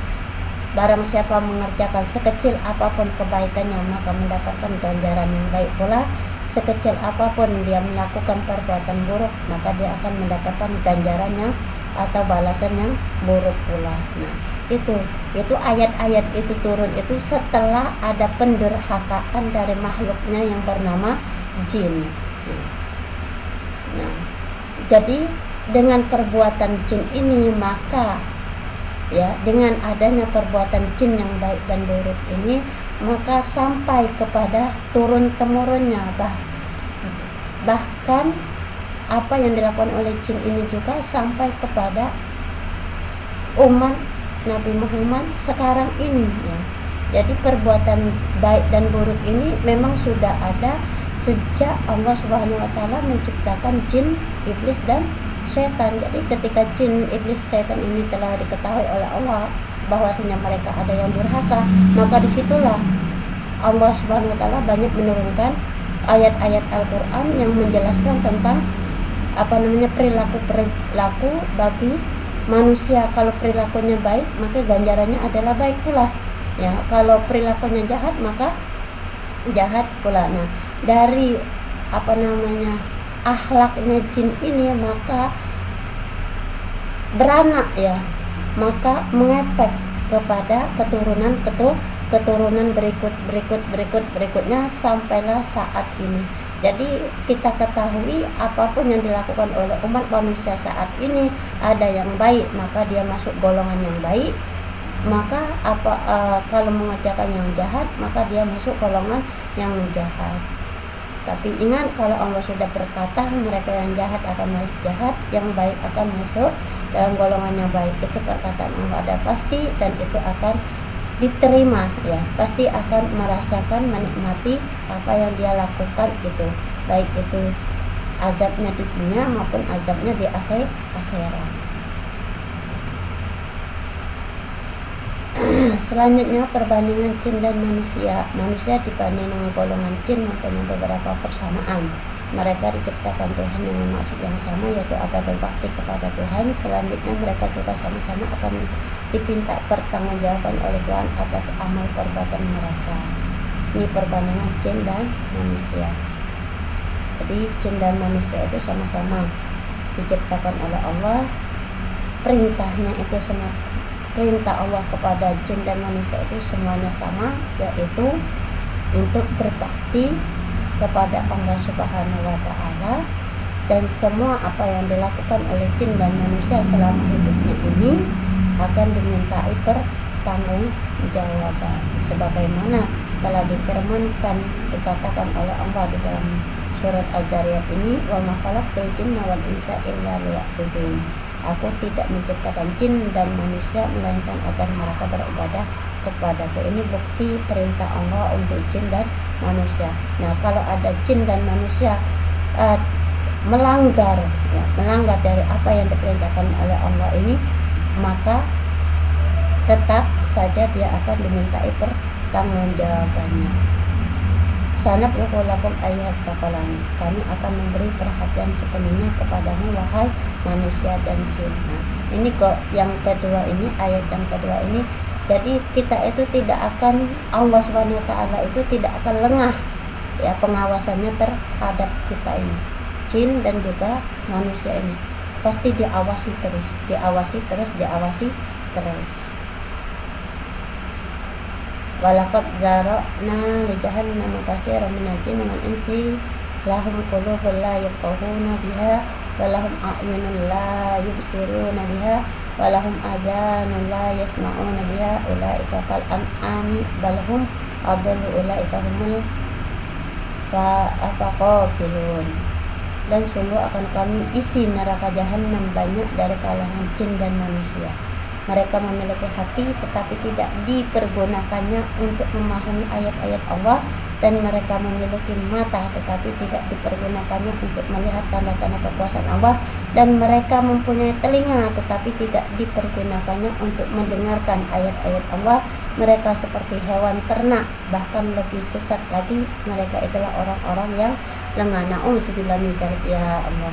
barang siapa mengerjakan sekecil apapun kebaikannya maka mendapatkan ganjaran yang baik pula. Sekecil apapun dia melakukan perbuatan buruk maka dia akan mendapatkan ganjaran yang atau balasan yang buruk pula. Nah, itu ayat-ayat itu turun itu setelah ada pendurhakaan dari makhluknya yang bernama jin. Nah, jadi dengan perbuatan jin ini maka ya, dengan adanya perbuatan jin yang baik dan buruk ini maka sampai kepada turun temurunnya, bahkan apa yang dilakukan oleh jin ini juga sampai kepada umat Nabi Muhammad sekarang ini ya. Jadi perbuatan baik dan buruk ini memang sudah ada sejak Allah Subhanahu wa taala menciptakan jin, iblis dan setan. Jadi ketika jin, iblis, setan ini telah diketahui oleh Allah bahwasanya mereka ada yang durhaka, maka disitulah Allah Subhanahu wa taala banyak menurunkan ayat-ayat Al-Qur'an yang menjelaskan tentang perilaku bagi manusia. Kalau perilakunya baik, maka ganjarannya adalah baik pula. Ya, kalau perilakunya jahat, maka jahat pula. Nah, dari akhlaknya jin ini maka beranak ya, maka mengefek kepada keturunan berikutnya sampailah saat ini. Jadi kita ketahui apapun yang dilakukan oleh umat manusia saat ini, ada yang baik maka dia masuk golongan yang baik, maka kalau mengerjakan yang jahat maka dia masuk golongan yang jahat. Tapi ingat, kalau Allah sudah berkata mereka yang jahat akan masuk jahat, yang baik akan masuk dalam golongan yang baik, itu perkataan Allah ada pasti dan itu akan diterima ya, pasti akan merasakan, menikmati apa yang dia lakukan itu, baik itu azabnya di dunia maupun azabnya di akhirat. Selanjutnya perbandingan jin dan manusia. Manusia dibanding dengan golongan jin mempunyai beberapa persamaan. Mereka diciptakan Tuhan yang bermaksud yang sama, yaitu agar berbakti kepada Tuhan. Selanjutnya mereka juga sama-sama akan dipinta pertanggungjawaban oleh Tuhan atas amal perbuatan mereka. Ini perbandingan jin dan manusia. Jadi jin dan manusia itu sama-sama diciptakan oleh Allah. Perintahnya itu sama, perintah Allah kepada jin dan manusia itu semuanya sama, yaitu untuk berbakti kepada Allah Subhanahu wa taala, dan semua apa yang dilakukan oleh jin dan manusia selama hidupnya ini akan dimintai pertanggungjawaban sebagaimana telah difirmankan, dikatakan oleh Allah di dalam surat Az-Zariyat ini, wa ma khalaqtul jinna wal insa illa liya'budun. Aku tidak menciptakan jin dan manusia melainkan agar mereka beribadah kepadaku. Ini bukti perintah Allah untuk jin dan manusia. Nah, kalau ada jin dan manusia melanggar dari apa yang diperintahkan oleh Allah ini, maka tetap saja dia akan dimintai pertanggungjawabannya. Sanaqulu lakum ayyuhat tsaqalani. Kami akan memberi perhatian sepenuhnya kepadamu wahai manusia dan jin. Nah, ini kok yang kedua ini, ayat yang kedua ini, jadi kita itu tidak akan, Allah Subhanahu wa taala itu tidak akan lengah ya pengawasannya terhadap kita ini, jin dan juga manusia ini. Pasti diawasi terus. Walaqad zara'na li jahannama katsiran minal jinni wal insi lahum qulubun la yafqahuna biha wa lahum a'yunun la yubsiruna biha wa lahum adhanun la yasma'una biha ulaika kal an'ami bal hum adallu ulaika humul faqafilun. Dan sungguh akan kami isi neraka jahanam banyak dari kalangan jin dan manusia. Mereka memiliki hati tetapi tidak dipergunakannya untuk memahami ayat-ayat Allah, dan mereka memiliki mata tetapi tidak dipergunakannya untuk melihat tanda-tanda kekuasaan Allah, dan mereka mempunyai telinga tetapi tidak dipergunakannya untuk mendengarkan ayat-ayat Allah. Mereka seperti hewan ternak, bahkan lebih sesat lagi. Mereka itulah orang-orang yang lengah. Na'udzubillah min dzalik ya Allah.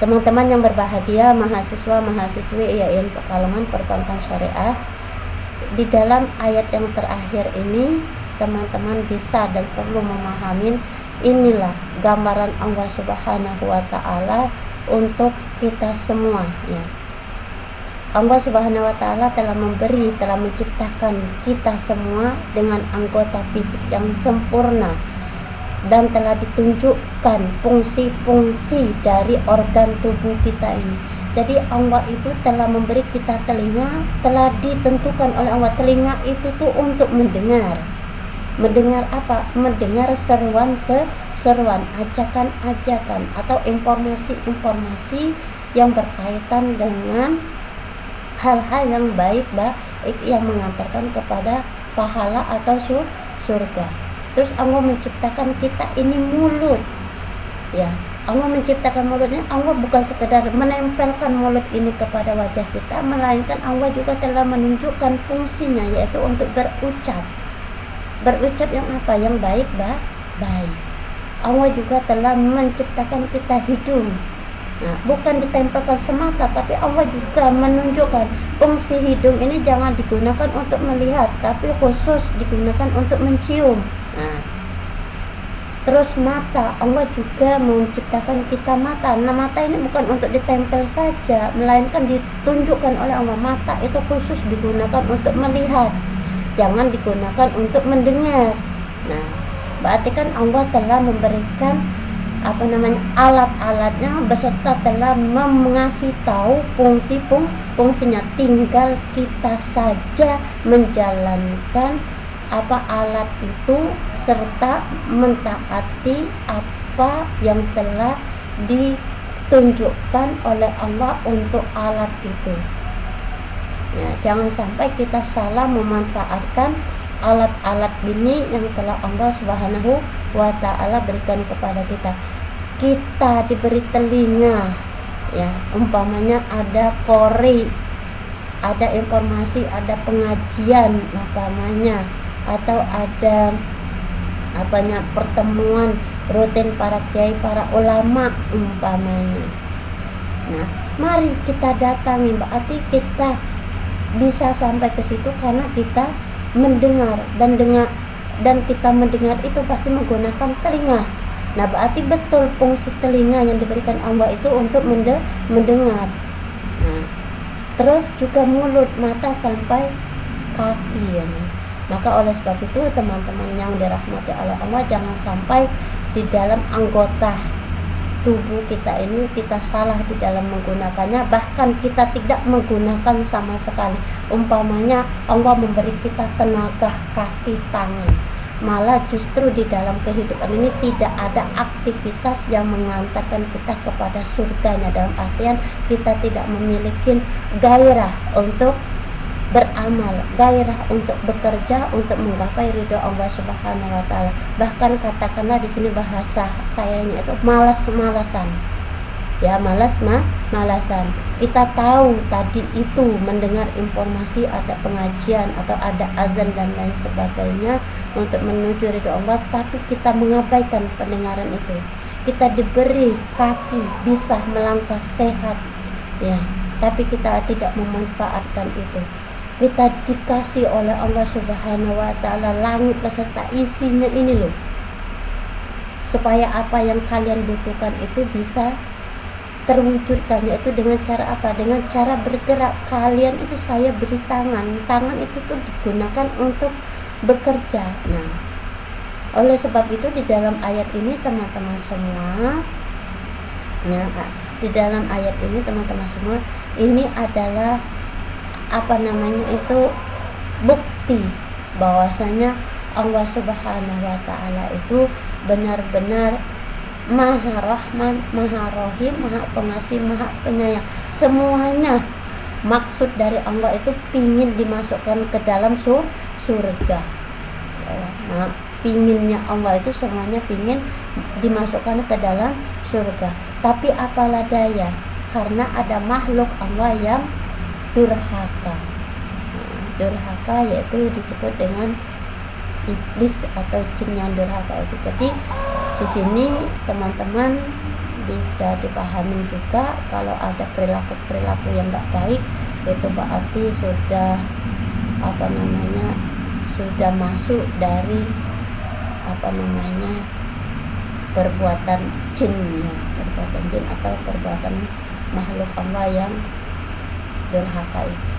Teman-teman yang berbahagia, mahasiswa-mahasiswi IAIN Pekalongan Perbankan Syariah, di dalam ayat yang terakhir ini teman-teman bisa dan perlu memahami, inilah gambaran Allah Subhanahu wa taala untuk kita semua ya. Allah Subhanahu wa taala telah menciptakan kita semua dengan anggota fisik yang sempurna, dan telah ditunjukkan fungsi-fungsi dari organ tubuh kita ini. Jadi Allah itu telah memberi kita telinga, telah ditentukan oleh Allah. Telinga itu tuh untuk mendengar. Mendengar apa? Mendengar seruan, ajakan-ajakan atau informasi-informasi yang berkaitan dengan hal-hal yang baik yang mengantarkan kepada pahala atau surga. Terus Allah menciptakan kita ini mulut, ya. Allah menciptakan mulut ini, Allah bukan sekedar menempelkan mulut ini kepada wajah kita, melainkan Allah juga telah menunjukkan fungsinya, yaitu untuk berucap yang apa? Yang baik. Allah juga telah menciptakan kita hidung. Nah, bukan ditempelkan semata, tapi Allah juga menunjukkan fungsi hidung ini jangan digunakan untuk melihat, tapi khusus digunakan untuk mencium. Nah, terus mata, Allah juga menciptakan kita mata. Nah, mata ini bukan untuk ditempel saja, melainkan ditunjukkan oleh Allah. Mata itu khusus digunakan untuk melihat, jangan digunakan untuk mendengar. Nah, berarti kan Allah telah memberikan alat-alatnya beserta telah mengasih tahu fungsinya, tinggal kita saja menjalankan alat itu serta mentaati apa yang telah ditunjukkan oleh Allah untuk alat itu. Ya, jangan sampai kita salah memanfaatkan alat-alat ini yang telah Allah Subhanahu wa ta'ala berikan kepada kita. Kita diberi telinga, ya, umpamanya ada kori, ada informasi, ada pengajian umpamanya, atau ada pertemuan rutin para kiai, para ulama umpamanya. Nah, mari kita datangi, berarti kita bisa sampai ke situ karena kita mendengar, dan kita mendengar itu pasti menggunakan telinga. Nah, berarti betul fungsi telinga yang diberikan Allah itu untuk mendengar. Nah, terus juga mulut, mata sampai kaki, ya. Maka oleh sebab itu teman-teman yang dirahmati oleh Allah, jangan sampai di dalam anggota tubuh kita ini kita salah di dalam menggunakannya, bahkan kita tidak menggunakan sama sekali. Umpamanya Allah memberi kita tenaga kaki, tangan, malah justru di dalam kehidupan ini tidak ada aktivitas yang mengantarkan kita kepada surganya, dalam artian kita tidak memiliki gairah untuk beramal, gairah untuk bekerja untuk menggapai ridho Allah Subhanahu wa taala. Bahkan katakanlah di sini bahasa sayanya itu malas-malasan. Ya, malasan. Kita tahu tadi itu mendengar informasi ada pengajian atau ada azan dan lain sebagainya untuk menuju ridho Allah, tapi kita mengabaikan pendengaran itu. Kita diberi kaki bisa melangkah sehat, ya, tapi kita tidak memanfaatkan itu. Kita dikasih oleh Allah Subhanahu wa ta'ala langit beserta isinya ini loh, supaya apa yang kalian butuhkan itu bisa terwujudkan, yaitu dengan cara apa? Dengan cara bergerak. Kalian itu saya beri tangan itu tuh digunakan untuk bekerja. Nah, oleh sebab itu di dalam ayat ini teman-teman semua, di dalam ayat ini teman-teman semua, ini adalah bukti bahwasanya Allah Subhanahu wa ta'ala itu benar-benar Maha Rahman, Maha Rahim, Maha Pengasih, Maha Penyayang. Semuanya maksud dari Allah itu pingin dimasukkan ke dalam surga. Nah, pinginnya Allah itu semuanya pingin dimasukkan ke dalam surga. Tapi apalah daya, karena ada makhluk Allah yang durhaka. Durhaka yaitu disebut dengan iblis atau jin yang durhaka itu. Jadi di sini teman-teman bisa dipahami juga kalau ada perilaku yang tidak baik, itu berarti sudah masuk dari perbuatan jin, ya, perbuatan jin atau perbuatan makhluk Allah yang durhaka itu.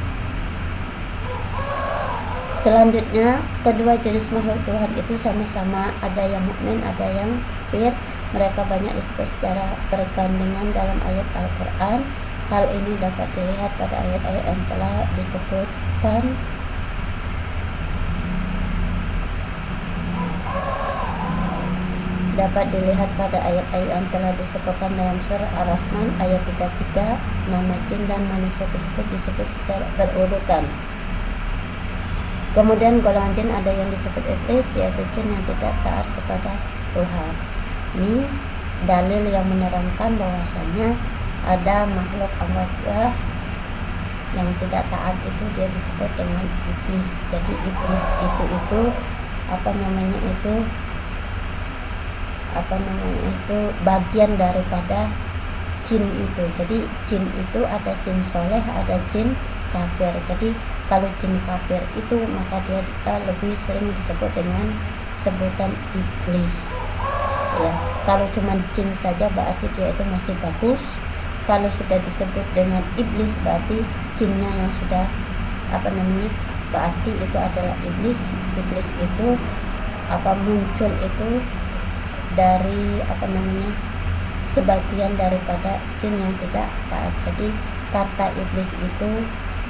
Selanjutnya, kedua jenis makhluk Tuhan itu sama-sama ada yang mukmin, ada yang kafir. Mereka banyak disebut secara bergandengan dalam ayat Al-Quran. Hal ini dapat dilihat pada ayat-ayat yang telah disebutkan dapat dilihat pada ayat-ayat yang telah disebutkan dalam surah Ar-Rahman ayat 33. Nama jin dan manusia tersebut disebut secara berurutan. Kemudian golongan jin ada yang disebut iblis, yaitu jin yang tidak taat kepada Tuhan. Ini dalil yang menerangkan bahwasanya ada makhluk Allah yang tidak taat, itu dia disebut dengan iblis. Jadi iblis itu bagian daripada jin itu. Jadi jin itu ada jin soleh, ada jin kafir. Jadi kalau jin kafir itu maka dia lebih sering disebut dengan sebutan iblis. Ya, kalau cuma jin saja berarti dia itu masih bagus. Kalau sudah disebut dengan iblis berarti jinnya yang sudah berarti itu adalah iblis. Iblis itu muncul itu dari sebagian daripada jin yang tidak taat. Jadi kata iblis itu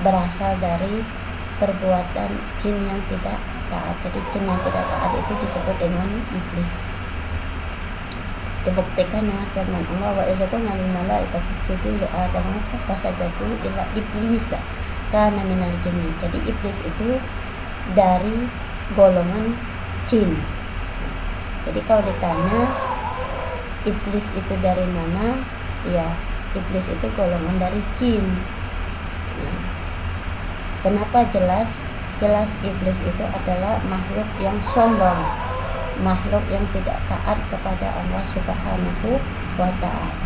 berasal dari perbuatan jin yang tidak taat. Jadi jin yang tidak taat itu disebut dengan iblis. Dibuktikan dengan firman Allah, wa idza qulna lil malaikati isjudu li Adam fasajadu illa iblis kana minal jinni. Jadi iblis itu dari golongan jin. Jadi kalau ditanya iblis itu dari mana, ya iblis itu golongan dari jin. Nah, kenapa jelas iblis itu adalah makhluk yang sombong, makhluk yang tidak taat kepada Allah Subhanahu wa ta'ala.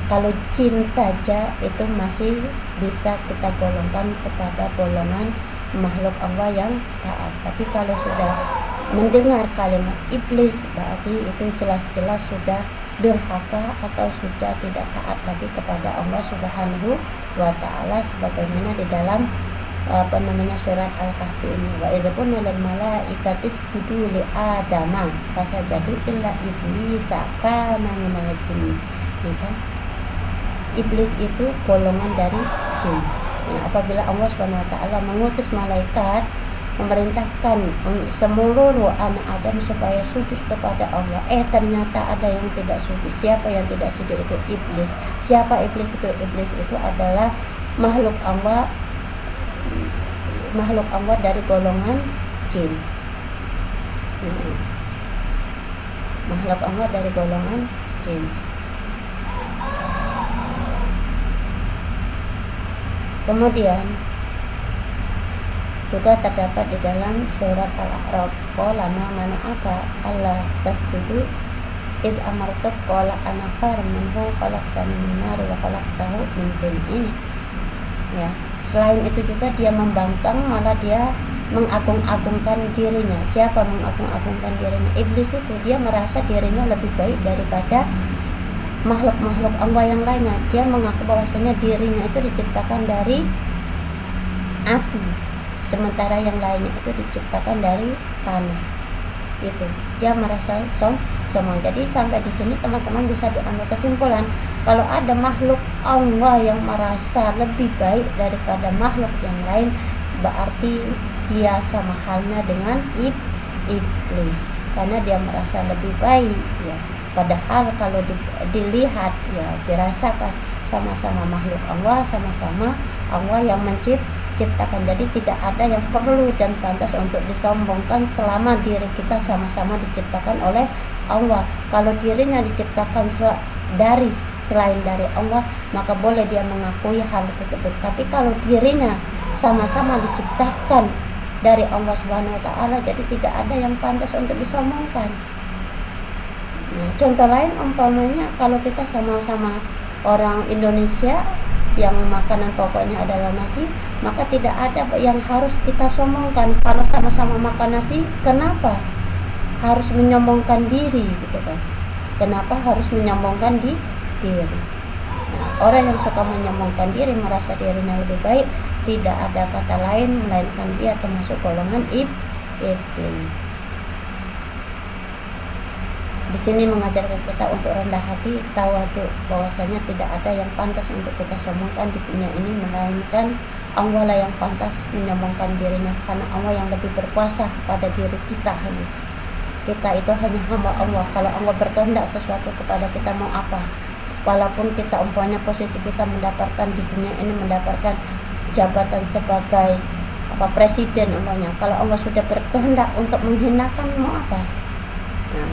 Kalau jin saja itu masih bisa kita golongkan kepada golongan makhluk Allah yang taat. Tapi kalau sudah mendengar kalimat iblis berarti itu jelas-jelas sudah durhaka atau sudah tidak taat lagi kepada Allah Subhanahu wa ta'ala, sebagaimana di dalam surat Al-Kahfi ini, wa idza qulna lil malaikati isjudu li Adama fasajadu illa iblisa kana minal jinni. Ya kan? Iblis itu golongan dari jin. Ya, apabila Allah Subhanahu wa ta'ala mengutus malaikat memerintahkan seluruh anak Adam supaya sujud kepada Allah, ternyata ada yang tidak sujud. Siapa yang tidak sujud? Itu iblis. Siapa iblis itu? Iblis itu adalah makhluk Allah dari golongan jin. Makhluk Allah dari golongan jin. Kemudian juga terdapat di dalam surat Al-A'raf, qala ma mana'aka alla tasjudu id amartuk qala ana khairun minhu khalaqtani min nar wa khalaqtahu min tin. Ya, selain itu juga dia membangkang, malah dia mengagung-agungkan dirinya. Siapa mengagung-agungkan dirinya? Iblis itu dia merasa dirinya lebih baik daripada makhluk-makhluk Allah yang lainnya. Dia mengaku bahwasanya dirinya itu diciptakan dari api, sementara yang lainnya itu diciptakan dari tanah. Itu dia merasa sombong. Jadi sampai di sini teman-teman bisa diambil kesimpulan, kalau ada makhluk Allah yang merasa lebih baik daripada makhluk yang lain, berarti dia sama halnya dengan iblis, karena dia merasa lebih baik. Ya, padahal kalau dilihat, ya dirasakan sama-sama makhluk Allah, sama-sama Allah yang menciptakan. Jadi tidak ada yang perlu dan pantas untuk disombongkan selama diri kita sama-sama diciptakan oleh Allah. Kalau dirinya diciptakan selain dari Allah, maka boleh dia mengakui hal tersebut. Tapi kalau dirinya sama-sama diciptakan dari Allah Subhanahu wa ta'ala, jadi tidak ada yang pantas untuk disombongkan. Nah, contoh lain umpamanya kalau kita sama-sama orang Indonesia yang makanan pokoknya adalah nasi, maka tidak ada yang harus kita sombongkan. Kalau sama-sama makan nasi, kenapa harus menyombongkan diri gitu kan? Kenapa harus menyombongkan diri? Nah, orang yang suka menyombongkan diri, merasa dirinya lebih baik, tidak ada kata lain melainkan dia termasuk golongan iblis. Di sini mengajarkan kita untuk rendah hati, tawadhu, bahwasanya tidak ada yang pantas untuk kita sombongkan di dunia ini melainkan Allah lah yang pantas menyombongkan dirinya, karena Allah yang lebih berkuasa pada diri kita. Kita itu hanya hamba Allah. Kalau Allah berkehendak sesuatu kepada kita, mau apa? Walaupun kita umpamanya posisi kita mendapatkan di dunia ini mendapatkan jabatan sebagai presiden umpamanya, kalau Allah sudah berkehendak untuk menghinakan, mau apa? Nah,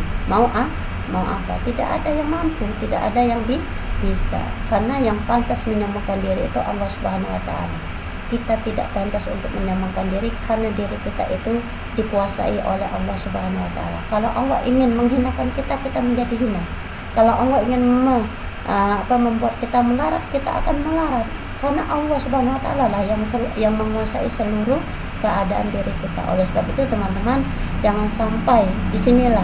mau apa? Tidak ada yang mampu, tidak ada yang bisa. Karena yang pantas menyembuhkan diri itu Allah Subhanahu wa taala. Kita tidak pantas untuk menyembuhkan diri karena diri kita itu dikuasai oleh Allah Subhanahu wa taala. Kalau Allah ingin menghinakan kita, kita menjadi hina. Kalau Allah ingin membuat kita melarat, kita akan melarat. Karena Allah Subhanahu wa taala lah yang menguasai seluruh keadaan diri kita. Oleh sebab itu teman-teman, jangan sampai di sinilah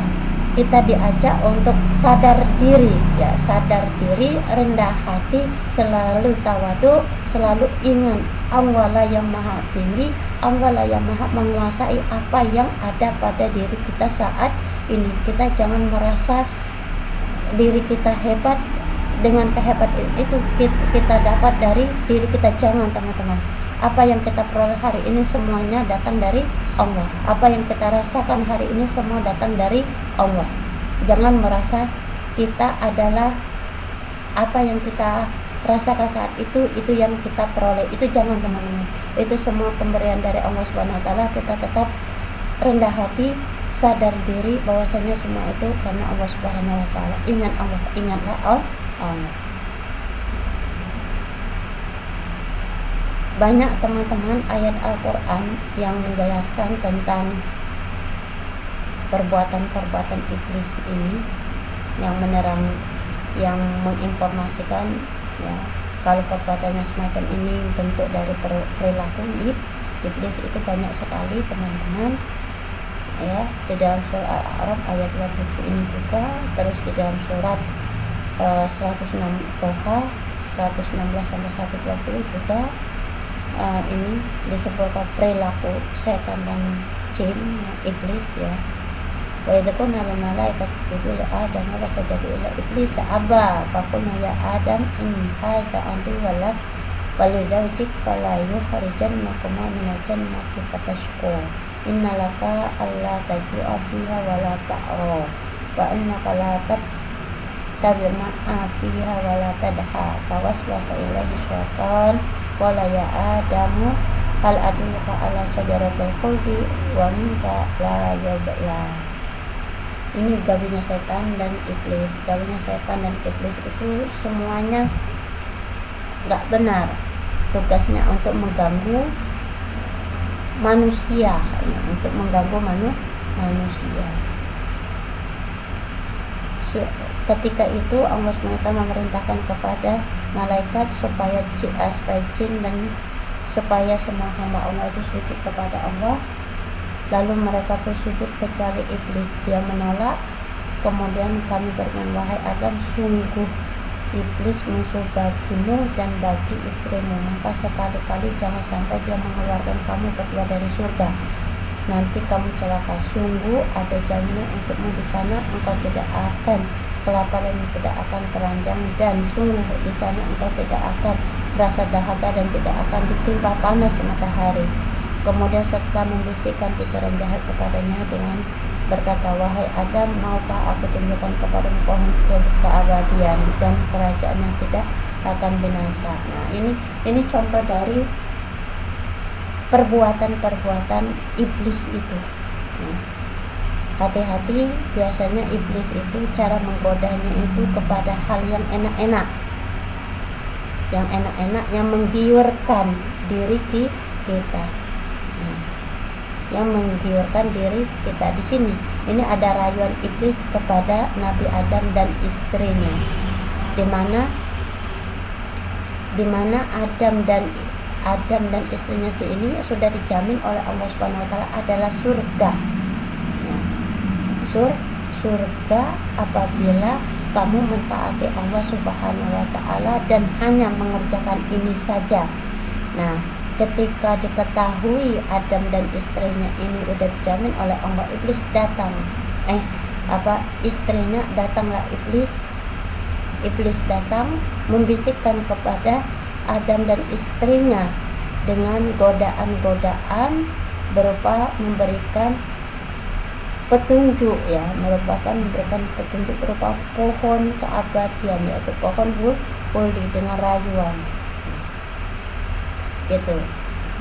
kita diajak untuk sadar diri, ya, sadar diri, rendah hati, selalu tawadu, selalu ingat Allah lah yang maha tinggi, Allah lah yang maha menguasai apa yang ada pada diri kita saat ini. Kita jangan merasa diri kita hebat, dengan kehebatan itu kita dapat dari diri kita. Jangan teman-teman. Apa yang kita peroleh hari ini semuanya datang dari Allah. Apa yang kita rasakan hari ini semua datang dari Allah. Jangan merasa kita adalah apa yang kita rasakan saat itu yang kita peroleh. Itu jangan teman-teman. Itu semua pemberian dari Allah Subhanahu wa taala. Kita tetap rendah hati, sadar diri bahwasanya semua itu karena Allah Subhanahu wa taala. Ingat Allah, ingatlah Allah. Banyak teman-teman ayat Al-Quran yang menjelaskan tentang perbuatan-perbuatan iblis ini, yang yang menginformasikan, ya, kalau perbuatannya semacam ini bentuk dari perilaku iblis itu banyak sekali teman-teman, ya, di dalam surah Al-A'raf ayat 27 ini juga, terus di dalam surat 106 Toha 116 sampai 120 juga ini disebutkan perilaku setan dan jin, iblis, ya. Wa yazkuna lil malaikat isjudu li Adam wa sajadu ila iblis aba faqulna ya Adam in hadza adu walak wa li zawjik fala yukhrijannakuma minal jannati fatashqa innalaka alla tajua fiha wa la ta'ra wa innaka la tazma'a fiha wa la tadha fawaswasa ilaihi syaitan qala ya Adamu hal adulluka ala syajaratil khuldi wa minka la yabla. Ini gabungnya setan dan iblis. Gabungnya setan dan iblis itu semuanya nggak benar. Tugasnya untuk mengganggu manusia, ya, untuk mengganggu manusia. Ketika itu Allah SWT memerintahkan kepada malaikat supaya jin dan supaya semua hamba Allah itu sujud kepada Allah. Lalu mereka pun sujud kecuali iblis. Dia menolak. Kemudian kami berfirman, wahai Adam, sungguh iblis musuh bagimu dan bagi istrimu, maka sekali-kali jangan sampai dia mengeluarkan kamu berdua dari surga. Nanti kamu celaka. Sungguh ada jaminan untukmu di sana, engkau tidak akan kelaparan, tidak akan telanjang, dan sungguh di sana engkau tidak akan merasa dahaga dan tidak akan ditimpa panas matahari. Kemudian serta membisikkan pikiran jahat kepadanya dengan berkata, wahai Adam, maukah aku tunjukkan kepadamu pohon keabadian dan kerajaan yang tidak akan binasa. Nah, ini contoh dari perbuatan-perbuatan iblis itu. Nah, hati-hati, biasanya iblis itu cara menggodanya itu kepada hal yang enak-enak, yang menggiurkan diri kita. Nah, yang menggiurkan diri kita di sini. Ini ada rayuan iblis kepada Nabi Adam dan istrinya, di mana Adam dan istrinya ini sudah dijamin oleh Allah Subhanahu wa taala adalah surga. Nah, surga apabila kamu mentaati Allah Subhanahu wa taala dan hanya mengerjakan ini saja. Nah, ketika diketahui Adam dan istrinya ini udah dijamin oleh Allah, iblis datang. Datanglah iblis datang membisikkan kepada Adam dan istrinya dengan godaan-godaan berupa memberikan petunjuk ya, memberikan petunjuk berupa pohon keabadian, yaitu pohon khuldi dengan rayuan gitu.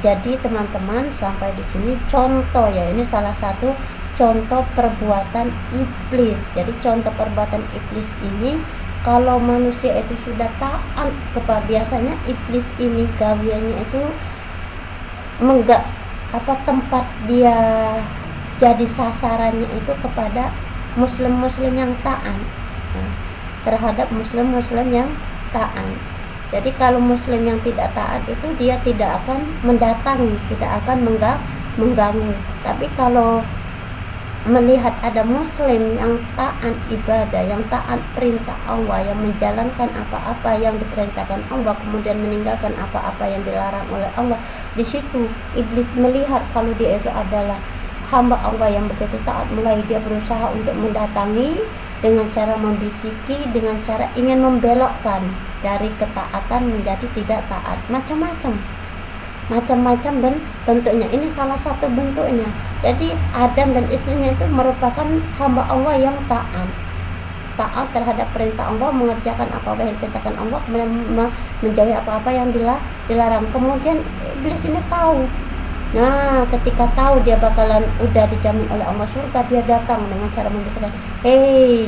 Jadi teman-teman, sampai di sini contoh ya, ini salah satu contoh perbuatan iblis. Jadi contoh perbuatan iblis ini, kalau manusia itu sudah taat kepada, biasanya iblis ini gawiannya itu tempat dia jadi sasarannya itu kepada muslim-muslim yang taat, terhadap muslim-muslim yang taat. Jadi kalau muslim yang tidak taat itu dia tidak akan mendatangi, tidak akan mengganggu. Tapi kalau melihat ada muslim yang taat ibadah, yang taat perintah Allah, yang menjalankan apa-apa yang diperintahkan Allah, kemudian meninggalkan apa-apa yang dilarang oleh Allah, di situ iblis melihat kalau dia itu adalah hamba Allah yang begitu taat, mulai dia berusaha untuk mendatangi dengan cara membisiki, dengan cara ingin membelokkan dari ketaatan menjadi tidak taat, macam-macam bentuknya. Ini salah satu bentuknya. Jadi Adam dan istrinya itu merupakan hamba Allah yang taat terhadap perintah Allah, mengerjakan apa-apa yang diperintahkan Allah, kemudian menjauhi apa-apa yang dilarang. Kemudian iblis ini tahu. Nah, ketika tahu dia bakalan udah dijamin oleh Allah surga, dia datang dengan cara membisikkan, "Hei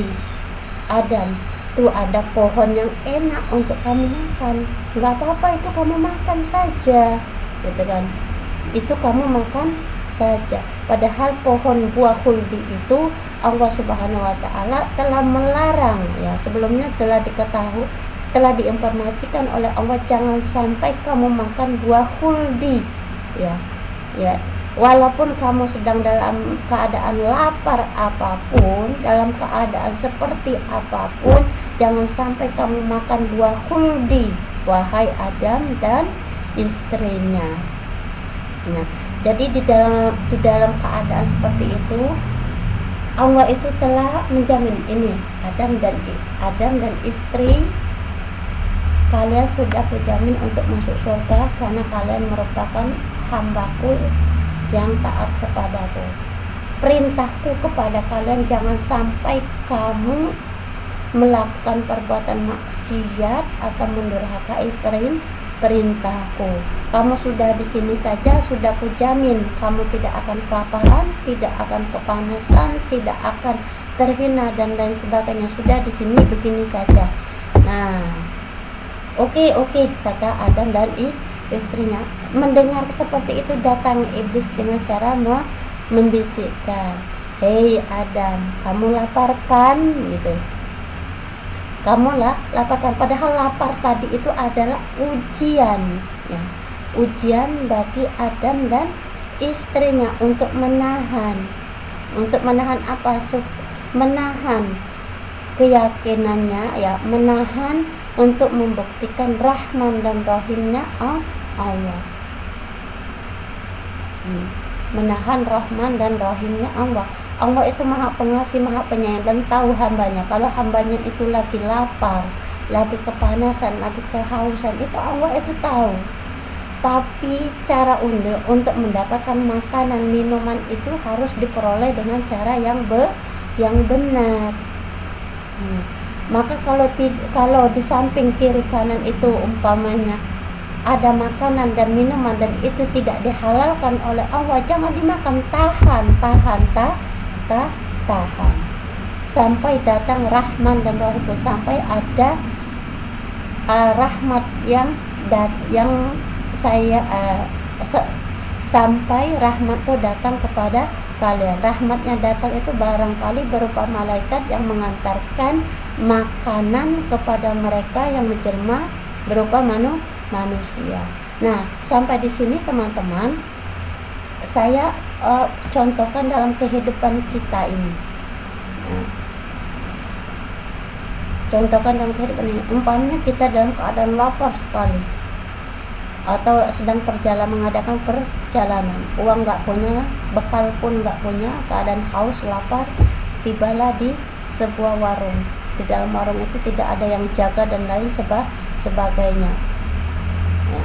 Adam, tuh ada pohon yang enak untuk kamu makan. Nggak apa-apa, itu kamu makan saja." Gitu kan. Itu kamu makan saja. Padahal pohon buah khuldi itu Allah Subhanahu wa taala telah melarang ya. Sebelumnya telah diinformasikan oleh Allah, jangan sampai kamu makan buah khuldi ya. Ya, walaupun kamu sedang dalam keadaan lapar apapun, dalam keadaan seperti apapun, jangan sampai kamu makan buah khuldi, wahai Adam dan istrinya. Nah, jadi di dalam keadaan seperti itu, Allah itu telah menjamin ini, Adam dan istri kalian sudah kujamin untuk masuk surga karena kalian merupakan hambaku yang taat kepadaku. Perintahku kepada kalian, jangan sampai kamu melakukan perbuatan maksiat atau mendurhakai perintahku. Kamu sudah di sini saja, sudah kujamin kamu tidak akan kelaparan, tidak akan kepanasan, tidak akan terhina dan lain sebagainya. Sudah di sini begini saja. Nah, oke, kata Adam dan istrinya. Mendengar seperti itu, datang iblis dengan cara membisikkan, "Hei Adam, kamu lapar kan?" gitu. Kamu laparkan. Padahal lapar tadi itu adalah ujian ya. Ujian bagi Adam dan istrinya untuk menahan apa? Menahan keyakinannya ya, menahan untuk membuktikan Rahman dan Rahimnya Allah. Menahan Rahman dan Rahimnya Allah. Allah itu maha pengasih, maha penyayang, dan tahu hambanya. Kalau hambanya itu lagi lapar, lagi kepanasan, lagi kehausan, itu Allah itu tahu. Tapi cara untuk mendapatkan makanan, minuman itu harus diperoleh dengan cara yang benar. Maka kalau di samping kiri kanan itu umpamanya ada makanan dan minuman dan itu tidak dihalalkan oleh Allah, jangan dimakan, tahan sampai datang Rahman dan Rahim, sampai ada rahmat sampai rahmat itu datang kepada kalian. Rahmatnya datang itu barangkali berupa malaikat yang mengantarkan makanan kepada mereka yang menjelma berupa manusia. Nah, sampai di sini teman-teman, saya contohkan dalam kehidupan kita ini. Contohkan dalam kehidupan ini, umpamanya kita dalam keadaan lapar sekali, atau sedang mengadakan perjalanan, uang nggak punya, bekal pun nggak punya, keadaan haus, lapar, tibalah di sebuah warung. Di dalam warung itu tidak ada yang jaga dan lain sebagainya. Ya.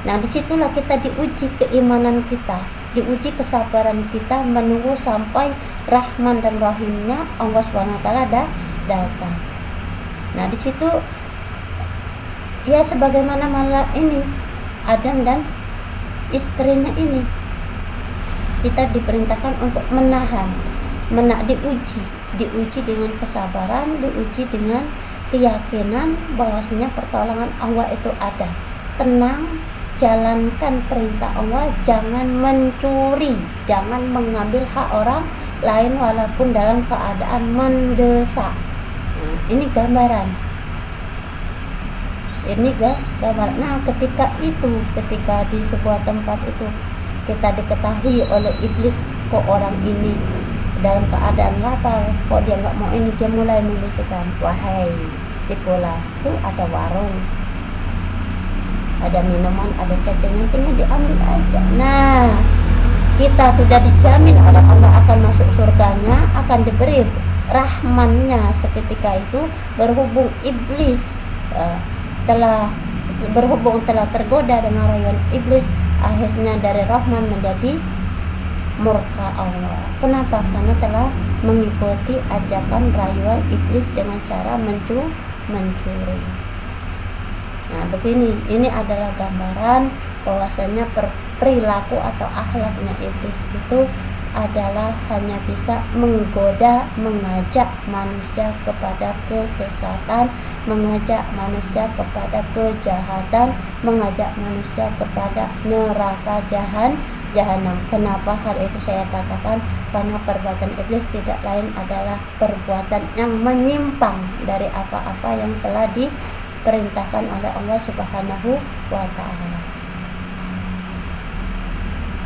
Nah, disitulah kita diuji keimanan kita. diuji kesabaran kita menunggu sampai Rahman dan Rahimnya Allah Subhanahu wa taala datang. Nah, di situ ya sebagaimana malah ini Adam dan istrinya ini, kita diperintahkan untuk menahan, diuji dengan kesabaran, diuji dengan keyakinan bahwasanya pertolongan Allah itu ada. Tenang, jalankan perintah Allah, jangan mencuri, jangan mengambil hak orang lain walaupun dalam keadaan mendesak. Nah, ini gambaran. Nah, ketika di sebuah tempat itu kita diketahui oleh iblis, kok orang ini dalam keadaan lapar, kok dia nggak mau ini, dia mulai membisikkan, wahai si fulan, tuh ada warung, ada minuman, ada cacing, yang tinggal diambil aja. Nah, kita sudah dijamin oleh Allah akan masuk surganya, akan diberi rahmannya seketika itu. Berhubung iblis telah tergoda dengan rayuan iblis, akhirnya dari rahman menjadi murka Allah. Kenapa? Karena telah mengikuti ajakan rayuan iblis dengan cara mencuri. Nah, begini, ini adalah gambaran bahwasanya perilaku atau akhlaknya iblis itu adalah hanya bisa menggoda, mengajak manusia kepada kesesatan, mengajak manusia kepada kejahatan, mengajak manusia kepada neraka jahanam. Kenapa hal itu saya katakan? Karena perbuatan iblis tidak lain adalah perbuatan yang menyimpang dari apa-apa yang telah diperintahkan oleh Allah Subhanahu wa ta'ala.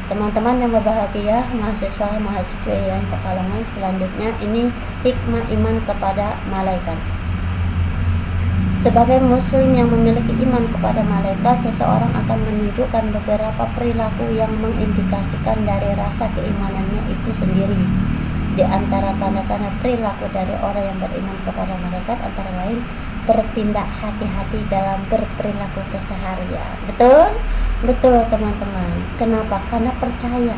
Teman-teman yang berbahagia, mahasiswa-mahasiswi yang Pekalongan, selanjutnya ini hikmah iman kepada malaikat. Sebagai muslim yang memiliki iman kepada malaikat, seseorang akan menunjukkan beberapa perilaku yang mengindikasikan dari rasa keimanannya itu sendiri. Di antara tanda-tanda perilaku dari orang yang beriman kepada malaikat antara lain bertindak hati-hati dalam berperilaku keseharian. Betul teman-teman. Kenapa? Karena percaya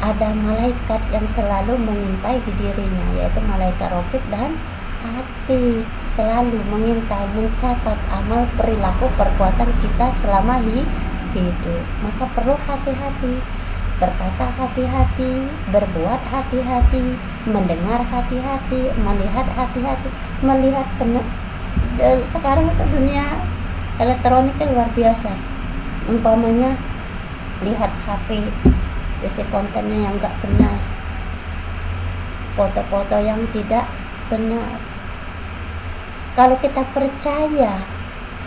ada malaikat yang selalu mengintai di dirinya, yaitu malaikat raqib dan atid, selalu mengintai, mencatat amal, perilaku, perbuatan kita selama hidup. Maka perlu hati-hati, berkata hati-hati, berbuat hati-hati, mendengar hati-hati, melihat hati-hati. Sekarang itu dunia elektronik luar biasa. Umpamanya lihat HP, isi kontennya yang enggak benar, foto-foto yang tidak benar. Kalau kita percaya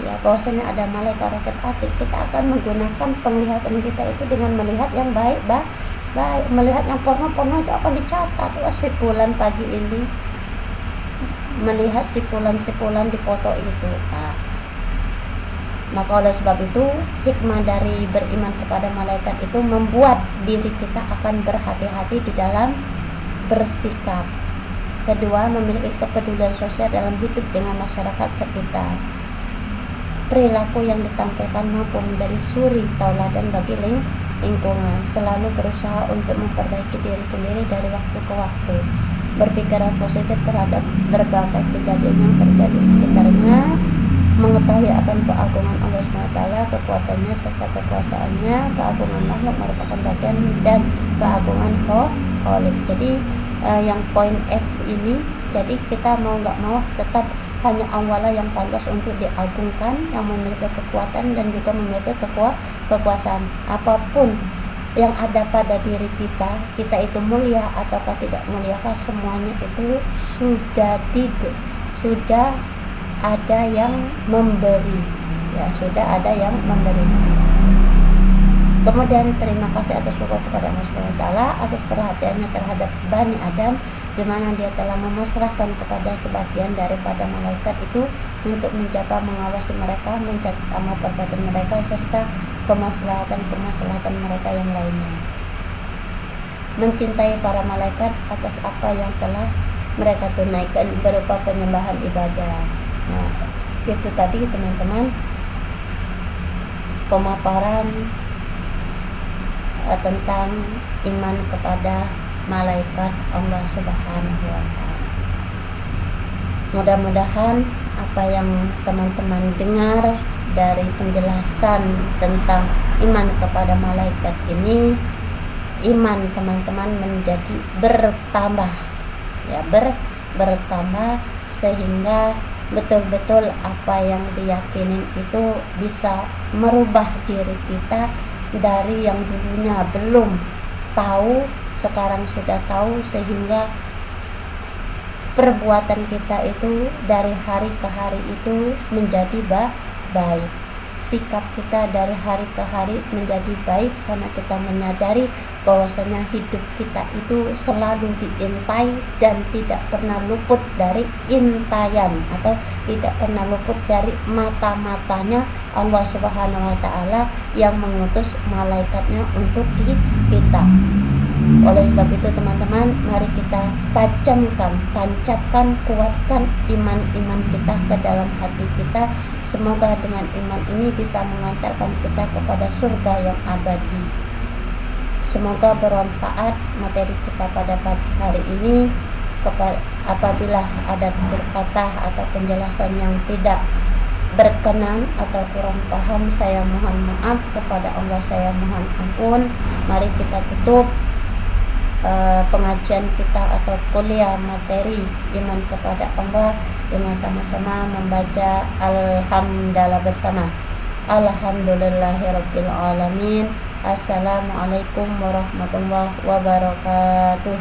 ya bahwasanya ada malaikat raqib atid, kita akan menggunakan penglihatan kita itu dengan melihat yang baik. Melihat yang porno itu akan dicatat. Wah, si fulan pagi ini melihat si fulan di foto itu. Maka oleh sebab itu hikmah dari beriman kepada malaikat itu membuat diri kita akan berhati-hati di dalam bersikap. Kedua, memiliki kepedulian sosial dalam hidup dengan masyarakat sekitar. Perilaku yang ditampilkan mampu menjadi suri tauladan bagi lingkungan. Selalu berusaha untuk memperbaiki diri sendiri dari waktu ke waktu. Berpikiran positif terhadap berbagai kejadian yang terjadi di sekitarnya. Mengetahui akan keagungan Allah SWT, kekuatannya serta kekuasaannya. Keagungan makhluk merupakan bagian dan keagungan Khalik. Jadi yang poin F ini, jadi kita mau nggak mau tetap hanya Allah yang pantas untuk diagungkan, yang memiliki kekuatan dan juga memiliki kekuasaan. Apapun yang ada pada diri kita itu mulia ataukah tidak muliakah, semuanya itu sudah ada yang memberi, ya sudah ada yang memberi. Kemudian terima kasih atas syukur kepada Allah SWT atas perhatiannya terhadap Bani Adam, di mana dia telah memasrahkan kepada sebagian daripada malaikat itu untuk menjaga, mengawasi mereka, mencatat amal perbuatan mereka serta kemaslahatan mereka yang lainnya. Mencintai para malaikat atas apa yang telah mereka tunaikan berupa penyembahan ibadah. Nah, itu tadi teman-teman pemaparan tentang iman kepada malaikat Allah Subhanahu wa Ta'ala. Mudah-mudahan apa yang teman-teman dengar dari penjelasan tentang iman kepada malaikat ini, iman teman-teman menjadi bertambah, ya, bertambah, sehingga betul-betul apa yang diyakinin itu bisa merubah diri kita dari yang dulunya belum tahu, sekarang sudah tahu, sehingga perbuatan kita itu dari hari ke hari itu menjadi baik. Sikap kita dari hari ke hari menjadi baik karena kita menyadari bahwasanya hidup kita itu selalu diintai dan tidak pernah luput dari intaian, atau tidak pernah luput dari mata-matanya Allah Subhanahu wa Ta'ala yang mengutus malaikatnya untuk kita. Oleh sebab itu teman-teman, mari kita tancapkan, kuatkan iman-iman kita ke dalam hati kita. Semoga dengan iman ini bisa mengantarkan kita kepada surga yang abadi. Semoga bermanfaat materi kita pada pagi hari ini. Apabila ada tutur kata atau penjelasan yang tidak berkenan atau kurang paham, saya mohon maaf. Kepada Allah saya mohon ampun. Mari kita tutup pengajian kita atau kuliah materi iman kepada Allah dengan sama-sama membaca alhamdulillah bersama. Alhamdulillahirabbil alamin. Assalamualaikum warahmatullahi wabarakatuh.